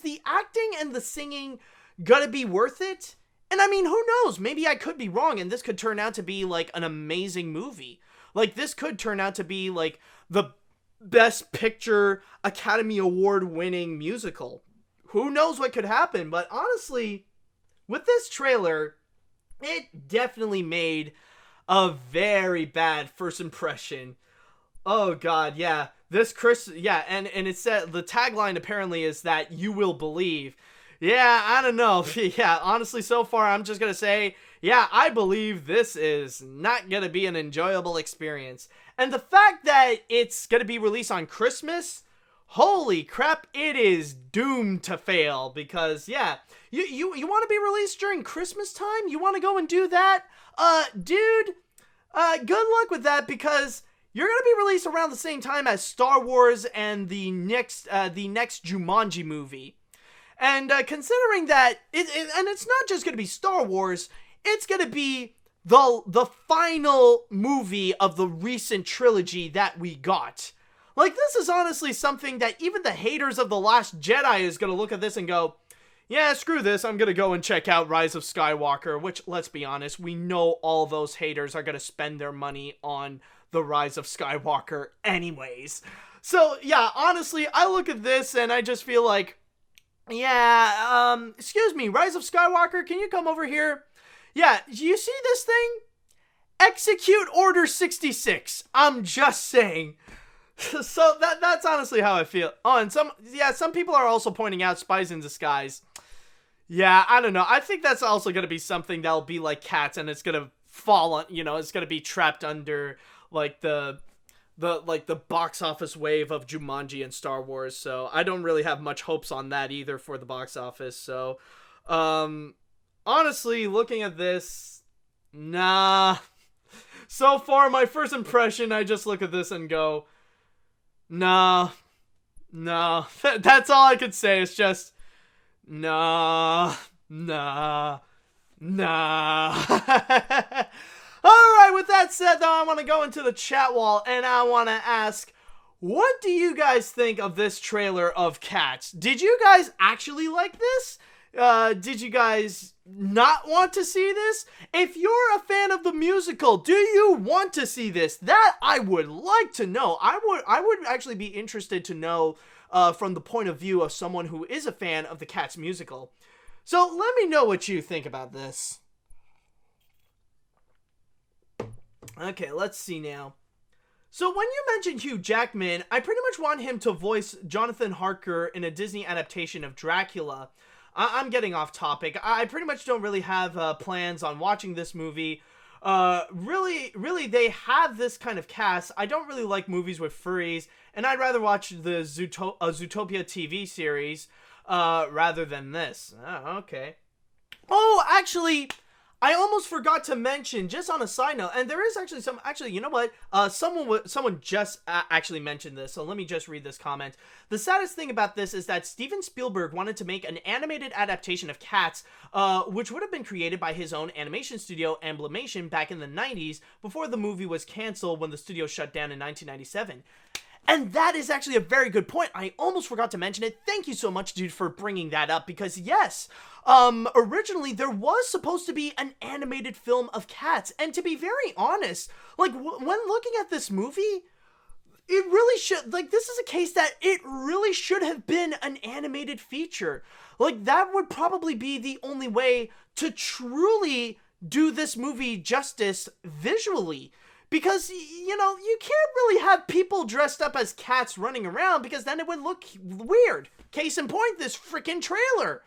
the acting and the singing gonna be worth it? And I mean, who knows? Maybe I could be wrong and this could turn out to be, like, an amazing movie. Like, this could turn out to be, like, the Best Picture Academy Award winning musical. Who knows what could happen? But honestly, with this trailer, it definitely made a very bad first impression. Oh, God, yeah. And it said, the tagline apparently is that you will believe. Yeah, I don't know. Yeah, honestly, so far, I'm just gonna say, yeah, I believe this is not gonna be an enjoyable experience. And the fact that it's gonna be released on Christmas, holy crap, it is doomed to fail. Because, yeah, you want to be released during Christmas time? You want to go and do that? Dude, good luck with that, because you're gonna be released around the same time as Star Wars and the next Jumanji movie. And considering that, and it's not just going to be Star Wars, it's going to be the final movie of the recent trilogy that we got. Like, this is honestly something that even the haters of The Last Jedi is going to look at this and go, yeah, screw this, I'm going to go and check out Rise of Skywalker, which, let's be honest, we know all those haters are going to spend their money on The Rise of Skywalker anyways. So, yeah, honestly, I look at this and I just feel like, yeah, excuse me, Rise of Skywalker, can you come over here? Yeah, you see this thing? Execute Order 66. I'm just saying. So that's honestly how I feel. Oh, and some people are also pointing out Spies in Disguise. Yeah, I don't know. I think that's also going to be something that'll be like Cats, and it's going to fall on, you know, it's going to be trapped under, like, the box office wave of Jumanji and Star Wars, so I don't really have much hopes on that either for the box office. So, honestly, looking at this, nah. So far, my first impression, I just look at this and go, nah. That's all I could say. It's just, Nah. Alright, with that said, though, I want to go into the chat wall and I want to ask, what do you guys think of this trailer of Cats? Did you guys actually like this? Did you guys not want to see this? If you're a fan of the musical, do you want to see this? That I would like to know. I would actually be interested to know from the point of view of someone who is a fan of the Cats musical. So let me know what you think about this. Okay, let's see now. So when you mentioned Hugh Jackman, I pretty much want him to voice Jonathan Harker in a Disney adaptation of Dracula. I'm getting off topic. I pretty much don't really have plans on watching this movie. Really, they have this kind of cast. I don't really like movies with furries, and I'd rather watch the Zootopia TV series rather than this. Oh, okay. Oh, actually, I almost forgot to mention, just on a side note, and there is actually you know what? Someone just actually mentioned this, so let me just read this comment. The saddest thing about this is that Steven Spielberg wanted to make an animated adaptation of Cats, which would have been created by his own animation studio, Amblimation, back in the 90s, before the movie was canceled when the studio shut down in 1997. And that is actually a very good point. I almost forgot to mention it. Thank you so much, dude, for bringing that up, because yes, originally there was supposed to be an animated film of Cats, and to be very honest, like, when looking at this movie, it really should, like, this is a case that it really should have been an animated feature. Like, that would probably be the only way to truly do this movie justice visually. Because, you know, you can't really have people dressed up as cats running around, because then it would look weird. Case in point, this freaking trailer.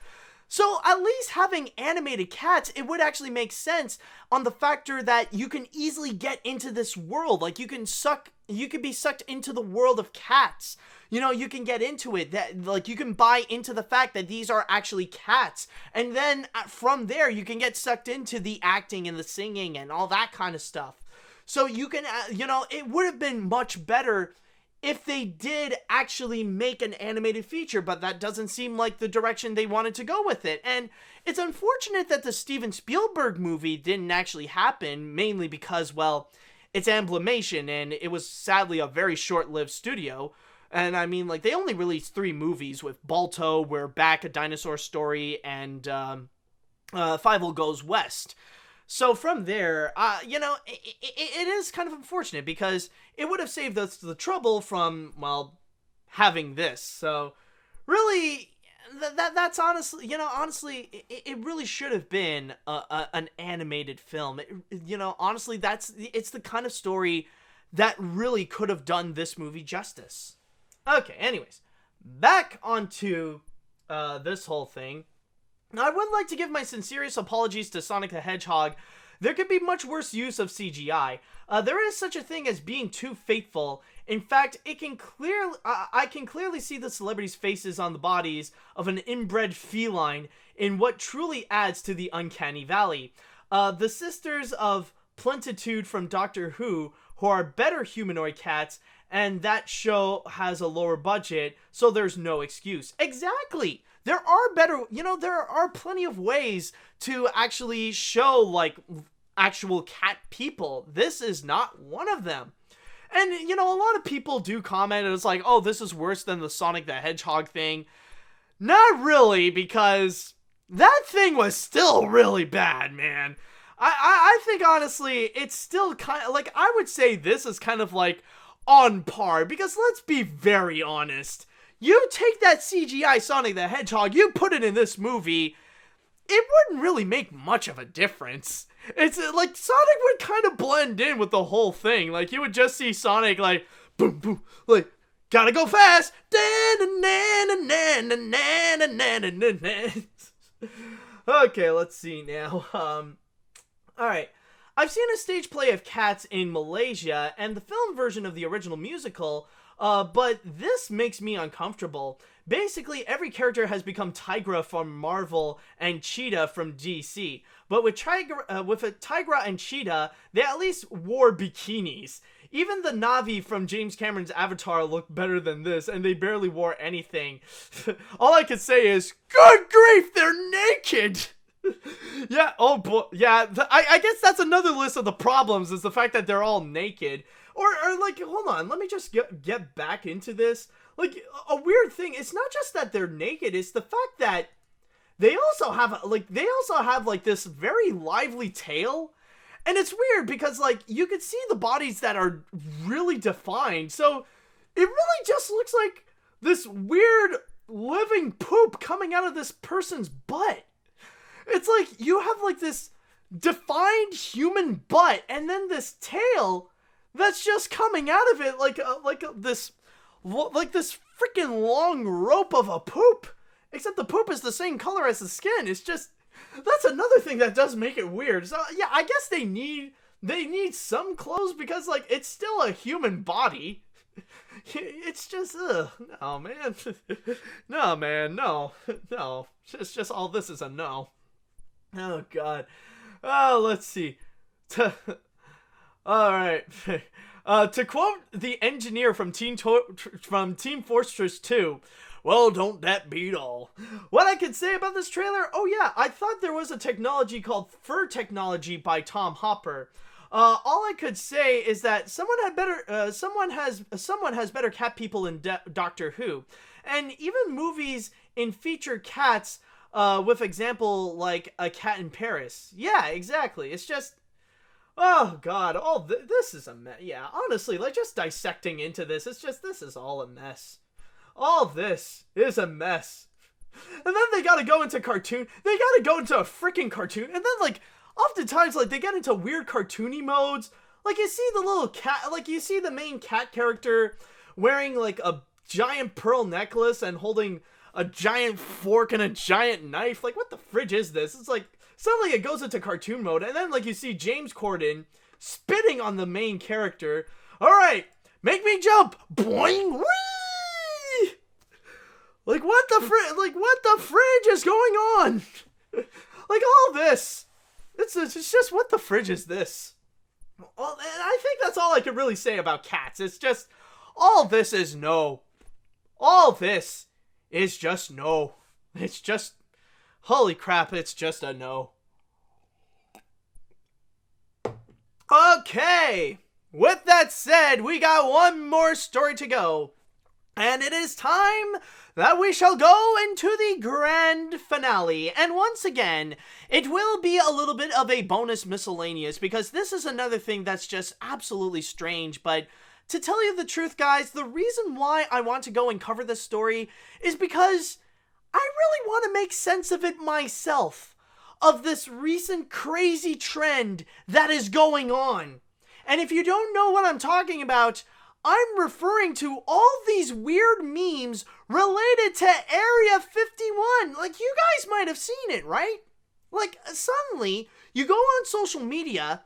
So at least having animated cats, it would actually make sense on the factor that you can easily get into this world. Like, you can be sucked into the world of cats. You know, you can get into it. That, like, you can buy into the fact that these are actually cats. And then from there, you can get sucked into the acting and the singing and all that kind of stuff. So you can, you know, it would have been much better if they did actually make an animated feature, but that doesn't seem like the direction they wanted to go with it. And it's unfortunate that the Steven Spielberg movie didn't actually happen, mainly because, well, it's Amblimation, and it was sadly a very short-lived studio. And I mean, like, they only released 3 movies with Balto, We're Back, A Dinosaur Story, and Fievel Goes West. So from there, you know, it is kind of unfortunate, because it would have saved us the trouble from, well, having this. So really, that's honestly, you know, honestly, it really should have been an animated film. You know, honestly, it's the kind of story that really could have done this movie justice. Okay, anyways, back onto this whole thing. Now, I would like to give my sincerest apologies to Sonic the Hedgehog. There could be much worse use of CGI. There is such a thing as being too faithful. In fact, I can clearly see the celebrities' faces on the bodies of an inbred feline in what truly adds to the uncanny valley. The sisters of Plentitude from Doctor Who are better humanoid cats, and that show has a lower budget, so there's no excuse. Exactly! There are better, you know, there are plenty of ways to actually show, like, actual cat people. This is not one of them. And, you know, a lot of people do comment, and it's like, oh, this is worse than the Sonic the Hedgehog thing. Not really, because that thing was still really bad, man. I think, honestly, it's still kind of, like, I would say this is kind of, like, on par, because let's be very honest. You take that CGI Sonic the Hedgehog, you put it in this movie, it wouldn't really make much of a difference. It's like Sonic would kind of blend in with the whole thing. Like, you would just see Sonic like, boom, boom, like, gotta go fast. Okay, let's see now. Alright. I've seen a stage play of Cats in Malaysia and the film version of the original musical, but this makes me uncomfortable. Basically, every character has become Tigra from Marvel and Cheetah from DC. But with Tigra and Cheetah, they at least wore bikinis. even the Na'vi from James Cameron's Avatar look better than this, and they barely wore anything. All I can say is, good grief, they're naked! Yeah, oh boy, yeah, I guess that's another list of the problems, is the fact that they're all naked. Or like, hold on, let me just get back into this. Like, a weird thing, it's not just that they're naked, it's the fact that they also have, like, this very lively tail. And it's weird because, like, you could see the bodies that are really defined. So, it really just looks like this weird living poop coming out of this person's butt. It's like, you have, like, this defined human butt, and then this tail that's just coming out of it like this freaking long rope of a poop. Except the poop is the same color as the skin. It's just, that's another thing that does make it weird. So yeah, I guess they need some clothes because, like, it's still a human body. It's just, no man, no man, no. It's just all this is a no. Oh god. Oh, let's see. All right. To quote the engineer from Team Fortress 2. Well, don't that beat all? What I can say about this trailer? Oh yeah, I thought there was a technology called fur technology by Tom Hopper. All I could say is that someone has better cat people in Doctor Who, and even movies feature cats. With example like A Cat in Paris. Yeah, exactly. It's just, oh god, all this is a mess. Yeah, honestly, like, just dissecting into this, it's just, this is all a mess. All this is a mess. And then they gotta go into cartoon. They gotta go into a freaking cartoon. And then, like, oftentimes, like, they get into weird cartoony modes. Like, you see the little cat, like, you see the main cat character wearing, like, a giant pearl necklace and holding a giant fork and a giant knife. Like, what the fridge is this? It's like, suddenly it goes into cartoon mode. And then, like, you see James Corden spitting on the main character. Alright, make me jump. Boing, whee! Like, what the fridge is going on? Like, all this. It's just, what the fridge is this? Well, and I think that's all I can really say about cats. It's just, all this is no. All this is just no. It's just, holy crap, it's just a no. Okay. With that said, we got one more story to go. And it is time that we shall go into the grand finale. And once again, it will be a little bit of a bonus miscellaneous, because this is another thing that's just absolutely strange. But to tell you the truth, guys, the reason why I want to go and cover this story is because I really want to make sense of it myself, of this recent crazy trend that is going on. And if you don't know what I'm talking about, I'm referring to all these weird memes related to Area 51. Like, you guys might have seen it, right? Like, suddenly, you go on social media,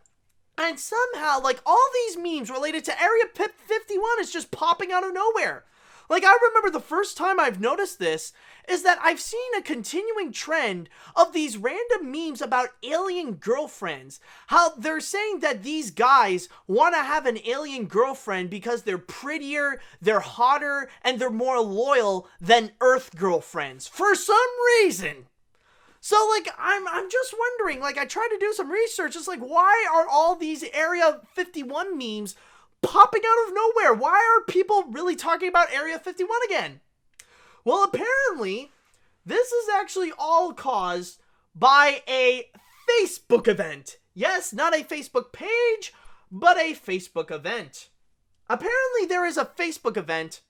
and somehow, like, all these memes related to Area 51 is just popping out of nowhere. Like, I remember the first time I've noticed this is that I've seen a continuing trend of these random memes about alien girlfriends. How they're saying that these guys want to have an alien girlfriend because they're prettier, they're hotter, and they're more loyal than Earth girlfriends. For some reason. So, like, I'm just wondering, like, I tried to do some research. It's like, why are all these Area 51 memes popping out of nowhere? Why are people really talking about Area 51 again? Well, apparently, this is actually all caused by a Facebook event. Yes, not a Facebook page, but a Facebook event. Apparently, there is a Facebook event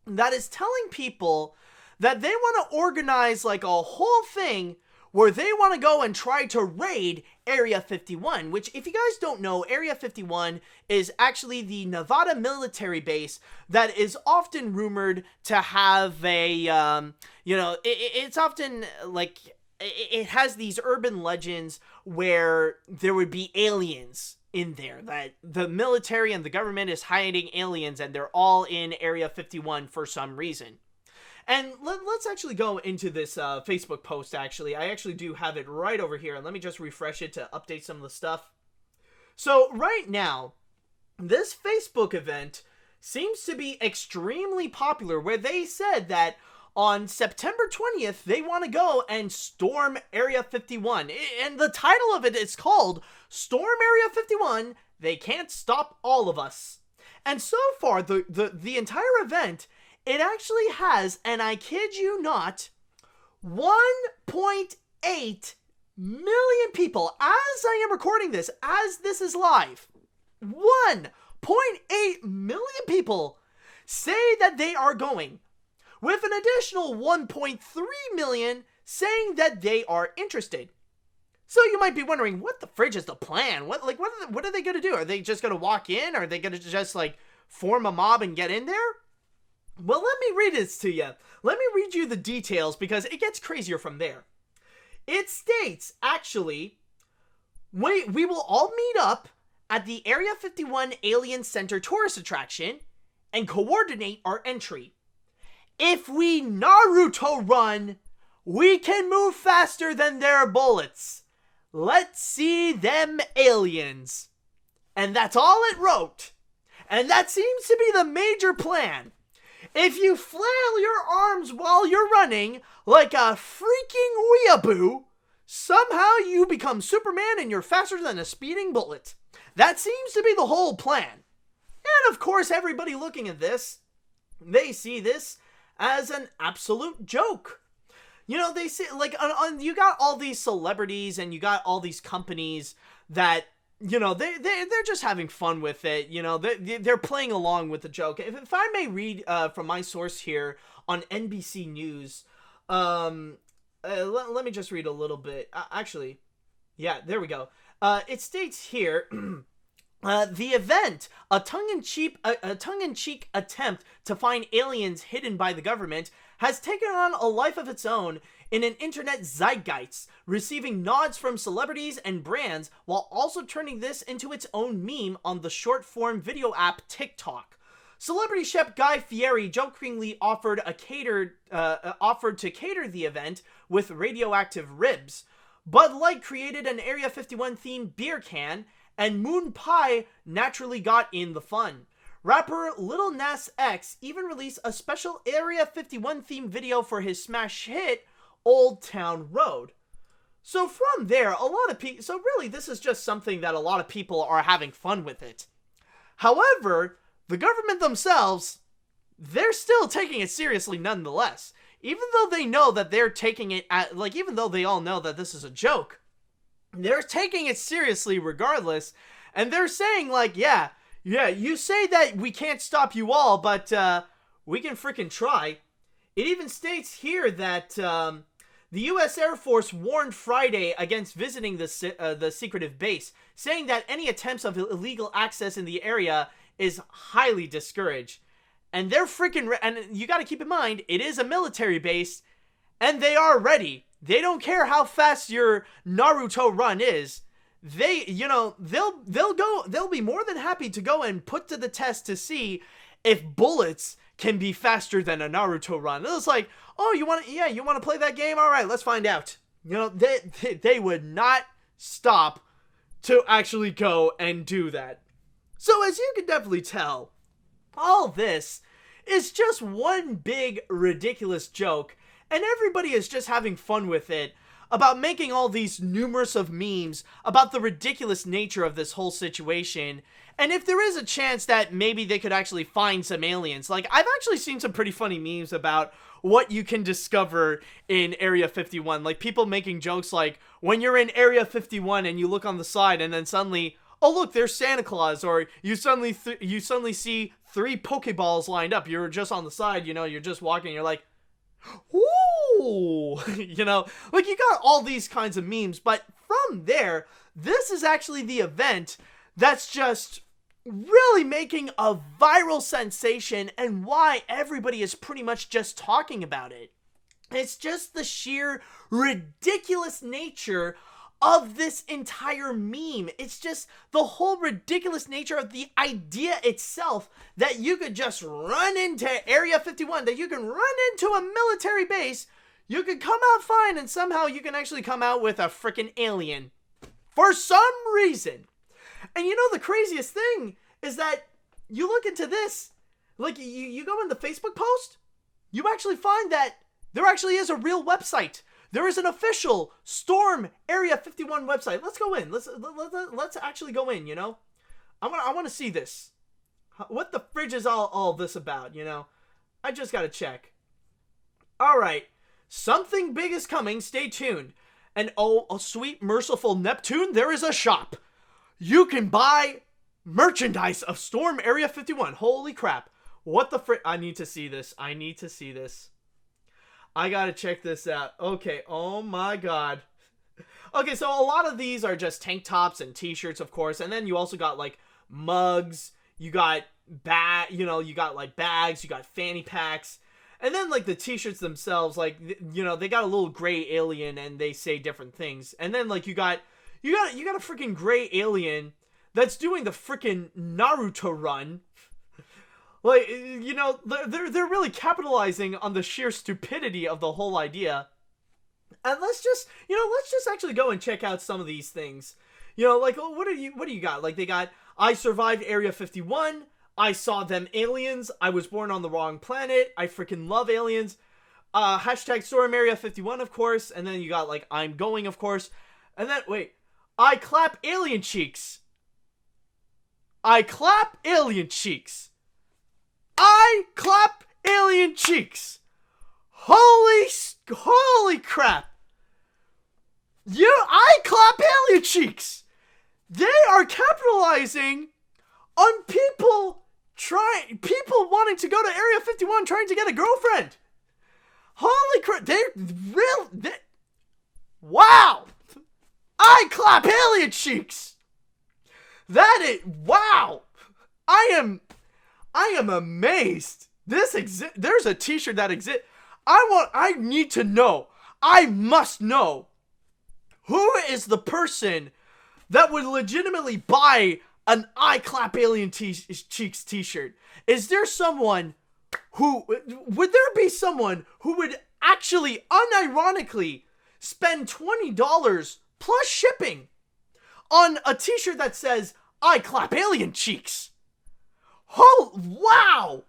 that is telling people that they want to organize, like, a whole thing where they want to go and try to raid Area 51, which, if you guys don't know, Area 51 is actually the Nevada military base that is often rumored to have a, it's often, like, it has these urban legends where there would be aliens in there, that the military and the government is hiding aliens and they're all in Area 51 for some reason. And let's actually go into this Facebook post, actually. I actually do have it right over here. And let me just refresh it to update some of the stuff. So right now, this Facebook event seems to be extremely popular, where they said that on September 20th, they want to go and storm Area 51. And the title of it is called Storm Area 51, They Can't Stop All of Us. And so far, the entire event, it actually has, and I kid you not, 1.8 million people, as I am recording this, as this is live. 1.8 million people say that they are going, with an additional 1.3 million saying that they are interested. So you might be wondering, what the fridge is the plan? What are they going to do? Are they just going to walk in? Are they going to just like form a mob and get in there? Well, let me read this to you. Let me read you the details, because it gets crazier from there. It states, actually, we will all meet up at the Area 51 Alien Center tourist attraction and coordinate our entry. If we Naruto run, we can move faster than their bullets. Let's see them aliens. And that's all it wrote. And that seems to be the major plan. If you flail your arms while you're running like a freaking weeaboo, somehow you become Superman and you're faster than a speeding bullet. That seems to be the whole plan. And of course, everybody looking at this, they see this as an absolute joke. You know, they say, like, you got all these celebrities and you got all these companies that, you know, they're just having fun with it. You know, they're playing along with the joke. If I may read from my source here on NBC News, let me just read a little bit. Actually, yeah, there we go. It states here, the event, a tongue-in-cheek attempt to find aliens hidden by the government, has taken on a life of its own in an internet zeitgeist, receiving nods from celebrities and brands, while also turning this into its own meme on the short-form video app TikTok. Celebrity chef Guy Fieri jokingly offered to cater the event with radioactive ribs. Bud Light created an Area 51 themed beer can, and Moon Pie naturally got in the fun. Rapper Lil Nas X even released a special Area 51 themed video for his smash hit Old Town Road. So from there, a lot of people, so really this is just something that a lot of people are having fun with it. However, the government themselves, they're still taking it seriously nonetheless. Even though they know that they're taking it even though they all know that this is a joke, they're taking it seriously regardless. And they're saying like, yeah, you say that we can't stop you all, but we can freaking try. It even states here that the U.S. Air Force warned Friday against visiting the secretive base, saying that any attempts of illegal access in the area is highly discouraged. And they're freaking, and you got to keep in mind, it is a military base, and they are ready. They don't care how fast your Naruto run is. They, you know, they'll be more than happy to go and put to the test to see if bullets can be faster than a Naruto run. It's like, oh, you want to play that game? All right, let's find out. You know, they would not stop to actually go and do that. So as you can definitely tell, all this is just one big ridiculous joke, and everybody is just having fun with it about making all these numerous of memes about the ridiculous nature of this whole situation. And if there is a chance that maybe they could actually find some aliens, like I've actually seen some pretty funny memes about what you can discover in Area 51. Like people making jokes like when you're in Area 51 and you look on the side and then suddenly, oh look, there's Santa Claus, or you suddenly see 3 Pokeballs lined up. You're just on the side, you know, you're just walking, you're like, ooh, you know, like you got all these kinds of memes. But from there, this is actually the event that's just really making a viral sensation, and why everybody is pretty much just talking about it. It's just the sheer ridiculous nature of this entire meme. It's just the whole ridiculous nature of the idea itself that you could just run into Area 51, that you can run into a military base, you could come out fine, and somehow you can actually come out with a freaking alien. For some reason. And you know the craziest thing is that you look into this, like you go in the Facebook post, you actually find that there actually is a real website. There is an official Storm Area 51 website. Let's go in. Let's actually go in, you know? I want to see this. What the fridge is all this about, you know? I just got to check. All right. Something big is coming. Stay tuned. And oh, sweet merciful Neptune, there is a shop. You can buy merchandise of Storm Area 51. Holy crap. What the frick? I need to see this. I need to see this. I gotta check this out. Okay, oh my god. Okay, so a lot of these are just tank tops and t-shirts, of course. And then you also got, like, mugs. You got you got, like, bags. You got fanny packs. And then, like, the t-shirts themselves, like, you know, they got a little gray alien and they say different things. And then, like, you got a freaking gray alien that's doing the freaking Naruto run. Like, you know, they're really capitalizing on the sheer stupidity of the whole idea. And let's just actually go and check out some of these things. You know, like, what do you got? Like, they got, I survived Area 51. I saw them aliens. I was born on the wrong planet. I freaking love aliens. Hashtag Storm Area 51, of course. And then you got, like, I'm going, of course. And then, wait. I clap alien cheeks. I clap alien cheeks. I clap alien cheeks. Holy crap. I clap alien cheeks. They are capitalizing on people wanting to go to Area 51 trying to get a girlfriend. Holy crap. Wow. I clap alien cheeks. Wow. I am amazed. There's a t-shirt that exists. I need to know. I must know. Who is the person that would legitimately buy an I clap alien cheeks t-shirt? Is there someone would there be someone who would actually unironically spend $20 plus shipping on a t-shirt that says I clap alien cheeks? Oh, wow.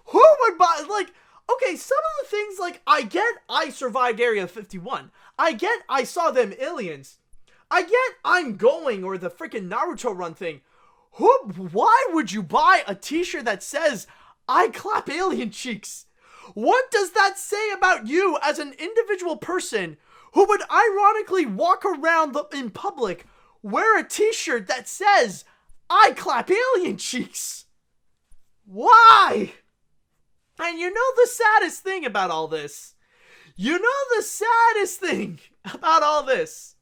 Who would buy, like, okay, some of the things, like, I get I survived Area 51. I get I saw them aliens. I get I'm going, or the freaking Naruto run thing. Why would you buy a t-shirt that says I clap alien cheeks? What does that say about you as an individual person who would ironically walk around in public, wear a t-shirt that says I clap alien cheeks? Why? And you know the saddest thing about all this? You know the saddest thing about all this?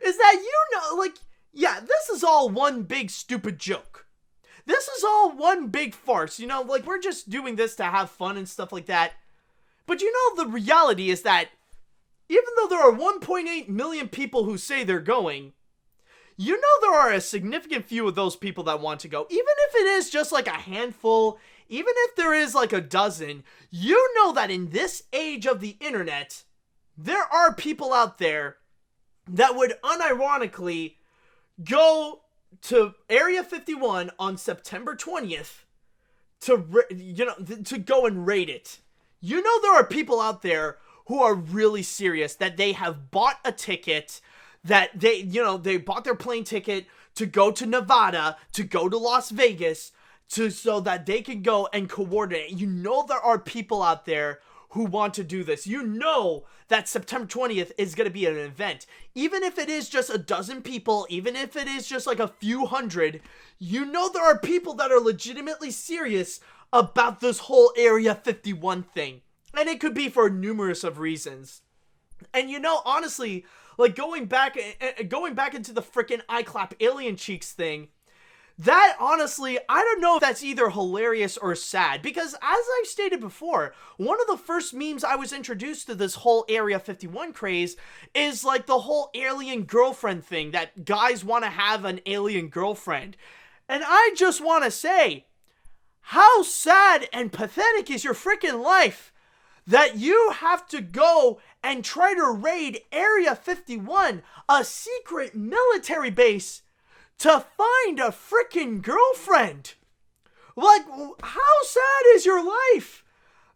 Is that, you know, like, yeah, this is all one big stupid joke. This is all one big farce, you know, like, we're just doing this to have fun and stuff like that. But you know, the reality is that even though there are 1.8 million people who say they're going, you know there are a significant few of those people that want to go. Even if it is just like a handful, even if there is like a dozen, you know that in this age of the internet, there are people out there that would unironically go to Area 51 on September 20th to go and raid it. You know there are people out there who are really serious, that they have bought a ticket, that they bought their plane ticket to go to Nevada, to go to Las Vegas, so that they can go and coordinate. You know there are people out there who want to do this. You know that September 20th is going to be an event. Even if it is just a dozen people, even if it is just like a few hundred, you know there are people that are legitimately serious about this whole Area 51 thing. And it could be for numerous of reasons. And you know, honestly, like going back into the freaking I clap alien cheeks thing, that honestly, I don't know if that's either hilarious or sad, because as I've stated before, one of the first memes I was introduced to this whole Area 51 craze is like the whole alien girlfriend thing, that guys want to have an alien girlfriend. And I just want to say, how sad and pathetic is your freaking life that you have to go and try to raid Area 51, a secret military base, to find a freaking girlfriend. Like, how sad is your life?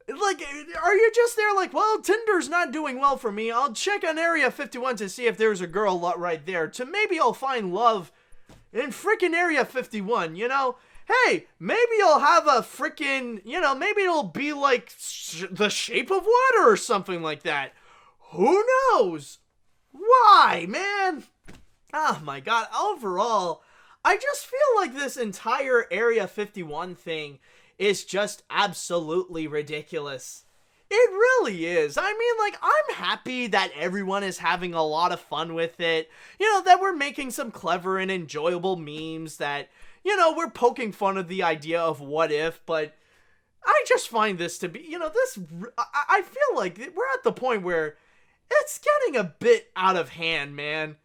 Like, are you just there like, well, Tinder's not doing well for me. I'll check on Area 51 to see if there's a girl right there. To maybe I'll find love in freaking Area 51, you know? Hey, maybe I'll have a freaking, you know, maybe it'll be like The Shape of Water or something like that. Who knows? Why, man? Oh my god, overall, I just feel like this entire Area 51 thing is just absolutely ridiculous. It really is. I mean, like, I'm happy that everyone is having a lot of fun with it. You know, that we're making some clever and enjoyable memes, that, you know, we're poking fun of the idea of what if, but I just find this to be, you know, I feel like we're at the point where it's getting a bit out of hand, man.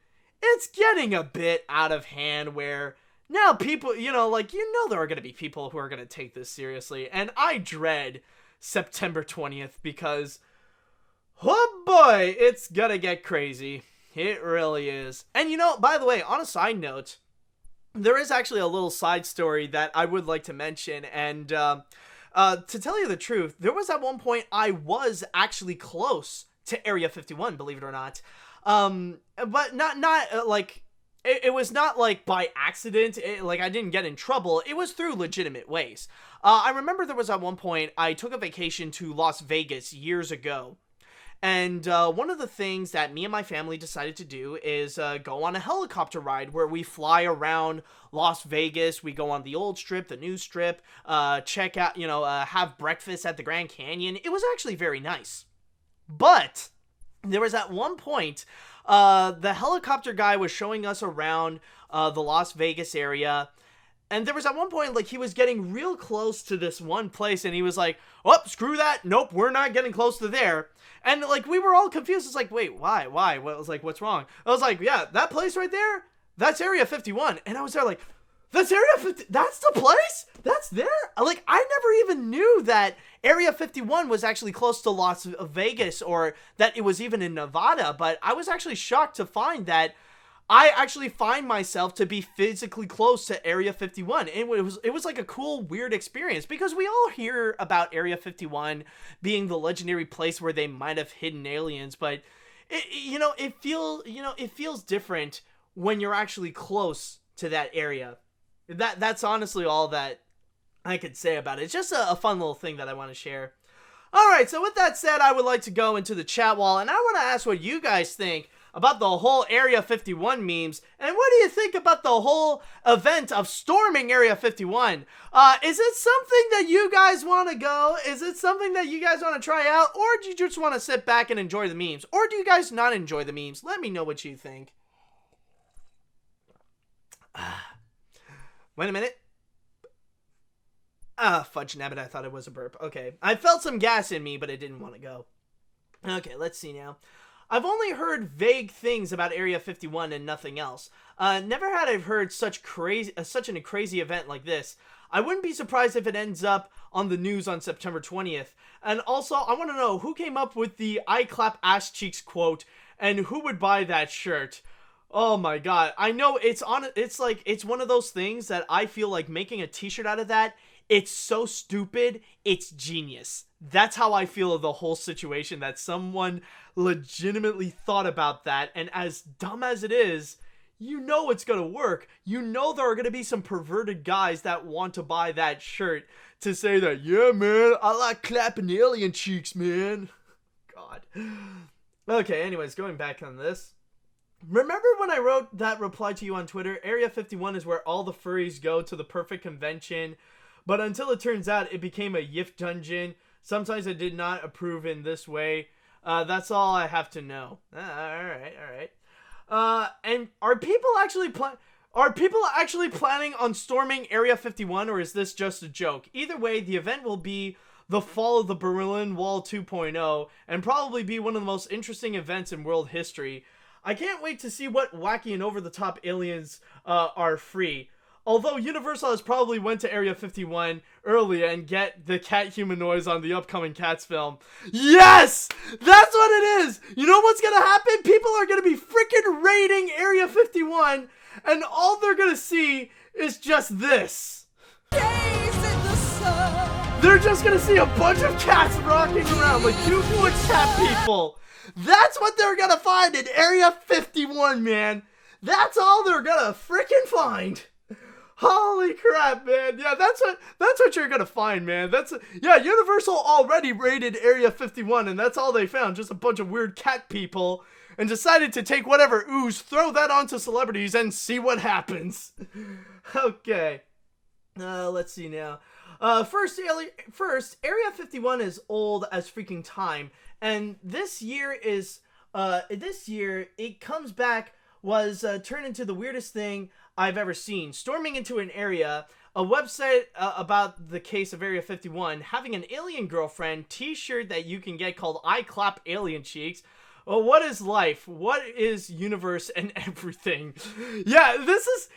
It's getting a bit out of hand where now people, you know, like, you know, there are going to be people who are going to take this seriously, and I dread September 20th because, oh boy, it's gonna get crazy. It really is. And you know, by the way, on a side note, there is actually a little side story that I would like to mention, and to tell you the truth, there was at one point I was actually close to Area 51, believe it or not, but not like, it was not like by accident, like I didn't get in trouble. It was through legitimate ways. I remember there was at one point I took a vacation to Las Vegas years ago. And one of the things that me and my family decided to do is go on a helicopter ride where we fly around Las Vegas. We go on the old strip, the new strip, check out, you know, have breakfast at the Grand Canyon. It was actually very nice. But there was at one point, the helicopter guy was showing us around the Las Vegas area. And there was at one point, like, he was getting real close to this one place, and he was like, oh, screw that. Nope, we're not getting close to there. And, like, we were all confused. It's like, wait, why? I was like, what's wrong? I was like, yeah, that place right there, that's Area 51. And I was there like, that's Area 50? That's the place? That's there? Like, I never even knew that Area 51 was actually close to Las Vegas, or that it was even in Nevada. But I was actually shocked to find that I actually find myself to be physically close to Area 51. And it was like a cool, weird experience, because we all hear about Area 51 being the legendary place where they might have hidden aliens, but it feels different when you're actually close to that area. That's honestly all that I could say about it. It's just a fun little thing that I want to share. Alright, so with that said, I would like to go into the chat wall, and I want to ask what you guys think about the whole Area 51 memes, and what do you think about the whole event of storming Area 51? Is it something that you guys want to go? Is it something that you guys want to try out? Or do you just want to sit back and enjoy the memes? Or do you guys not enjoy the memes? Let me know what you think. Wait a minute. Fudge nabbit, I thought it was a burp. Okay, I felt some gas in me, but it didn't want to go. Okay, let's see now. I've only heard vague things about Area 51 and nothing else. Never had I heard such a crazy event like this. I wouldn't be surprised if it ends up on the news on September 20th. And also, I want to know who came up with the "I clap ass cheeks" quote, and who would buy that shirt. Oh my god. I know it's one of those things that I feel like making a t-shirt out of that, it's so stupid, it's genius. That's how I feel of the whole situation, that someone legitimately thought about that, and as dumb as it is, you know it's gonna work. You know there are gonna be some perverted guys that want to buy that shirt to say that, yeah man, I like clapping alien cheeks, man. God. Okay, anyways, going back on this. Remember when I wrote that reply to you on Twitter? Area 51 is where all the furries go to the perfect convention, but until it turns out it became a yiff dungeon. Sometimes I did not approve in this way. That's all I have to know. Alright. And are people actually planning on storming Area 51, or is this just a joke? Either way, the event will be the fall of the Berlin Wall 2.0, and probably be one of the most interesting events in world history. I can't wait to see what wacky and over-the-top aliens are free. Although Universal has probably went to Area 51 earlier and get the cat humanoids on the upcoming Cats film. Yes! That's what it is! You know what's gonna happen? People are gonna be freaking raiding Area 51, and all they're gonna see is just this. They're just gonna see a bunch of cats rocking around like 2-foot cat people. That's what they're gonna find in Area 51, man. That's all they're gonna freaking find. Holy crap, man. Yeah, that's what you're gonna find, man. Universal already raided Area 51, and that's all they found. Just a bunch of weird cat people, and decided to take whatever ooze, throw that onto celebrities, and see what happens. Okay. Let's see now. First, Area 51 is old as freaking time, and this year it comes back, was turned into the weirdest thing I've ever seen. Storming into an area, a website about the case of Area 51, having an alien girlfriend, t-shirt that you can get called I Clap Alien Cheeks. Well, what is life? What is universe and everything? This is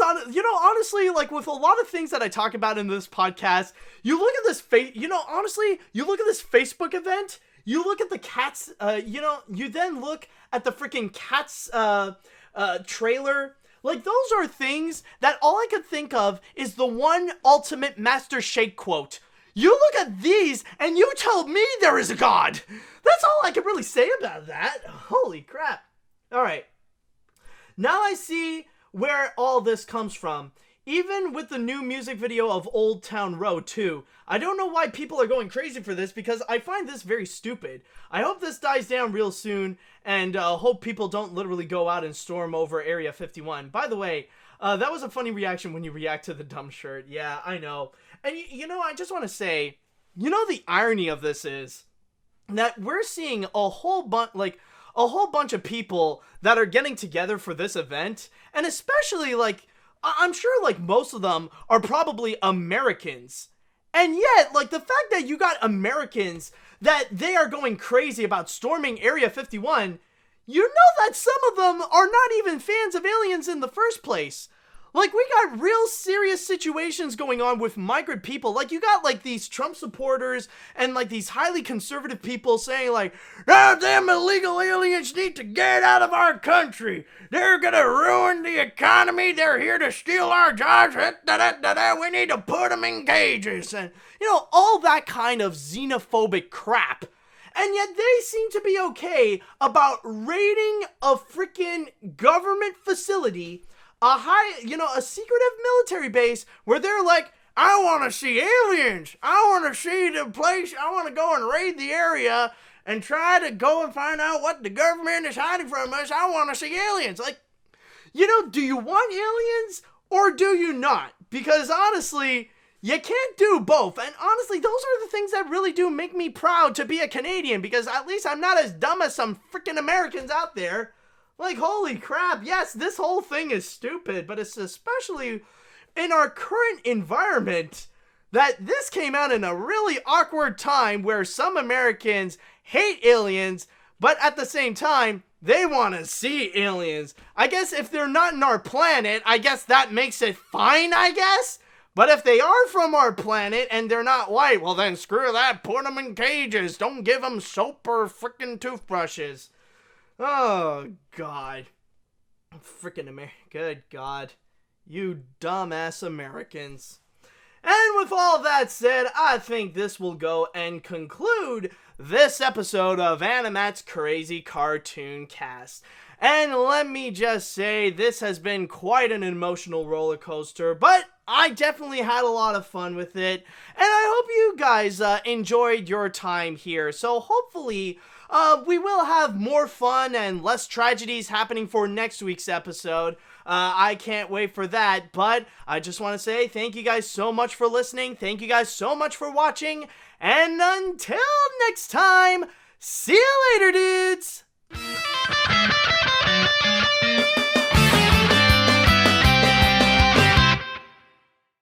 honestly, like with a lot of things that I talk about in this podcast, you look at this you look at this Facebook event, you look at the cats, you then look at the freaking cats trailer. Like, those are things that all I could think of is the one ultimate Master Shake quote. You look at these and you tell me there is a God. That's all I can really say about that. Holy crap. All right. Now I see where all this comes from. Even with the new music video of Old Town Road 2. I don't know why people are going crazy for this, because I find this very stupid. I hope this dies down real soon, and hope people don't literally go out and storm over Area 51. By the way, that was a funny reaction when you react to the dumb shirt. Yeah, I know. And I just want to say, the irony of this is that we're seeing a whole bunch of people that are getting together for this event, and especially, I'm sure, most of them are probably Americans. And yet, the fact that you got Americans, that they are going crazy about storming Area 51, you know that some of them are not even fans of aliens in the first place. We got real serious situations going on with migrant people. You got, these Trump supporters and, these highly conservative people saying, them illegal aliens need to get out of our country. They're gonna ruin the economy. They're here to steal our jobs. We need to put them in cages. And, all that kind of xenophobic crap. And yet they seem to be okay about raiding a freaking government facility, a secretive military base, where they're like, I want to see aliens. I want to see the place. I want to go and raid the area and try to go and find out what the government is hiding from us. I want to see aliens. Do you want aliens or do you not? Because honestly, you can't do both. And honestly, those are the things that really do make me proud to be a Canadian, because at least I'm not as dumb as some freaking Americans out there. Holy crap, yes, this whole thing is stupid, but it's especially in our current environment that this came out in a really awkward time where some Americans hate aliens, but at the same time, they want to see aliens. I guess if they're not in our planet, I guess that makes it fine, I guess? But if they are from our planet and they're not white, well then screw that, put them in cages, don't give them soap or freaking toothbrushes. Oh, God. Freaking good God. You dumbass Americans. And with all that said, I think this will go and conclude this episode of AniMat's Crazy Cartoon Cast. And let me just say, this has been quite an emotional roller coaster, but I definitely had a lot of fun with it. And I hope you guys enjoyed your time here. So hopefully we will have more fun and less tragedies happening for next week's episode. I can't wait for that, but I just want to say thank you guys so much for listening. Thank you guys so much for watching. And until next time, see you later, dudes!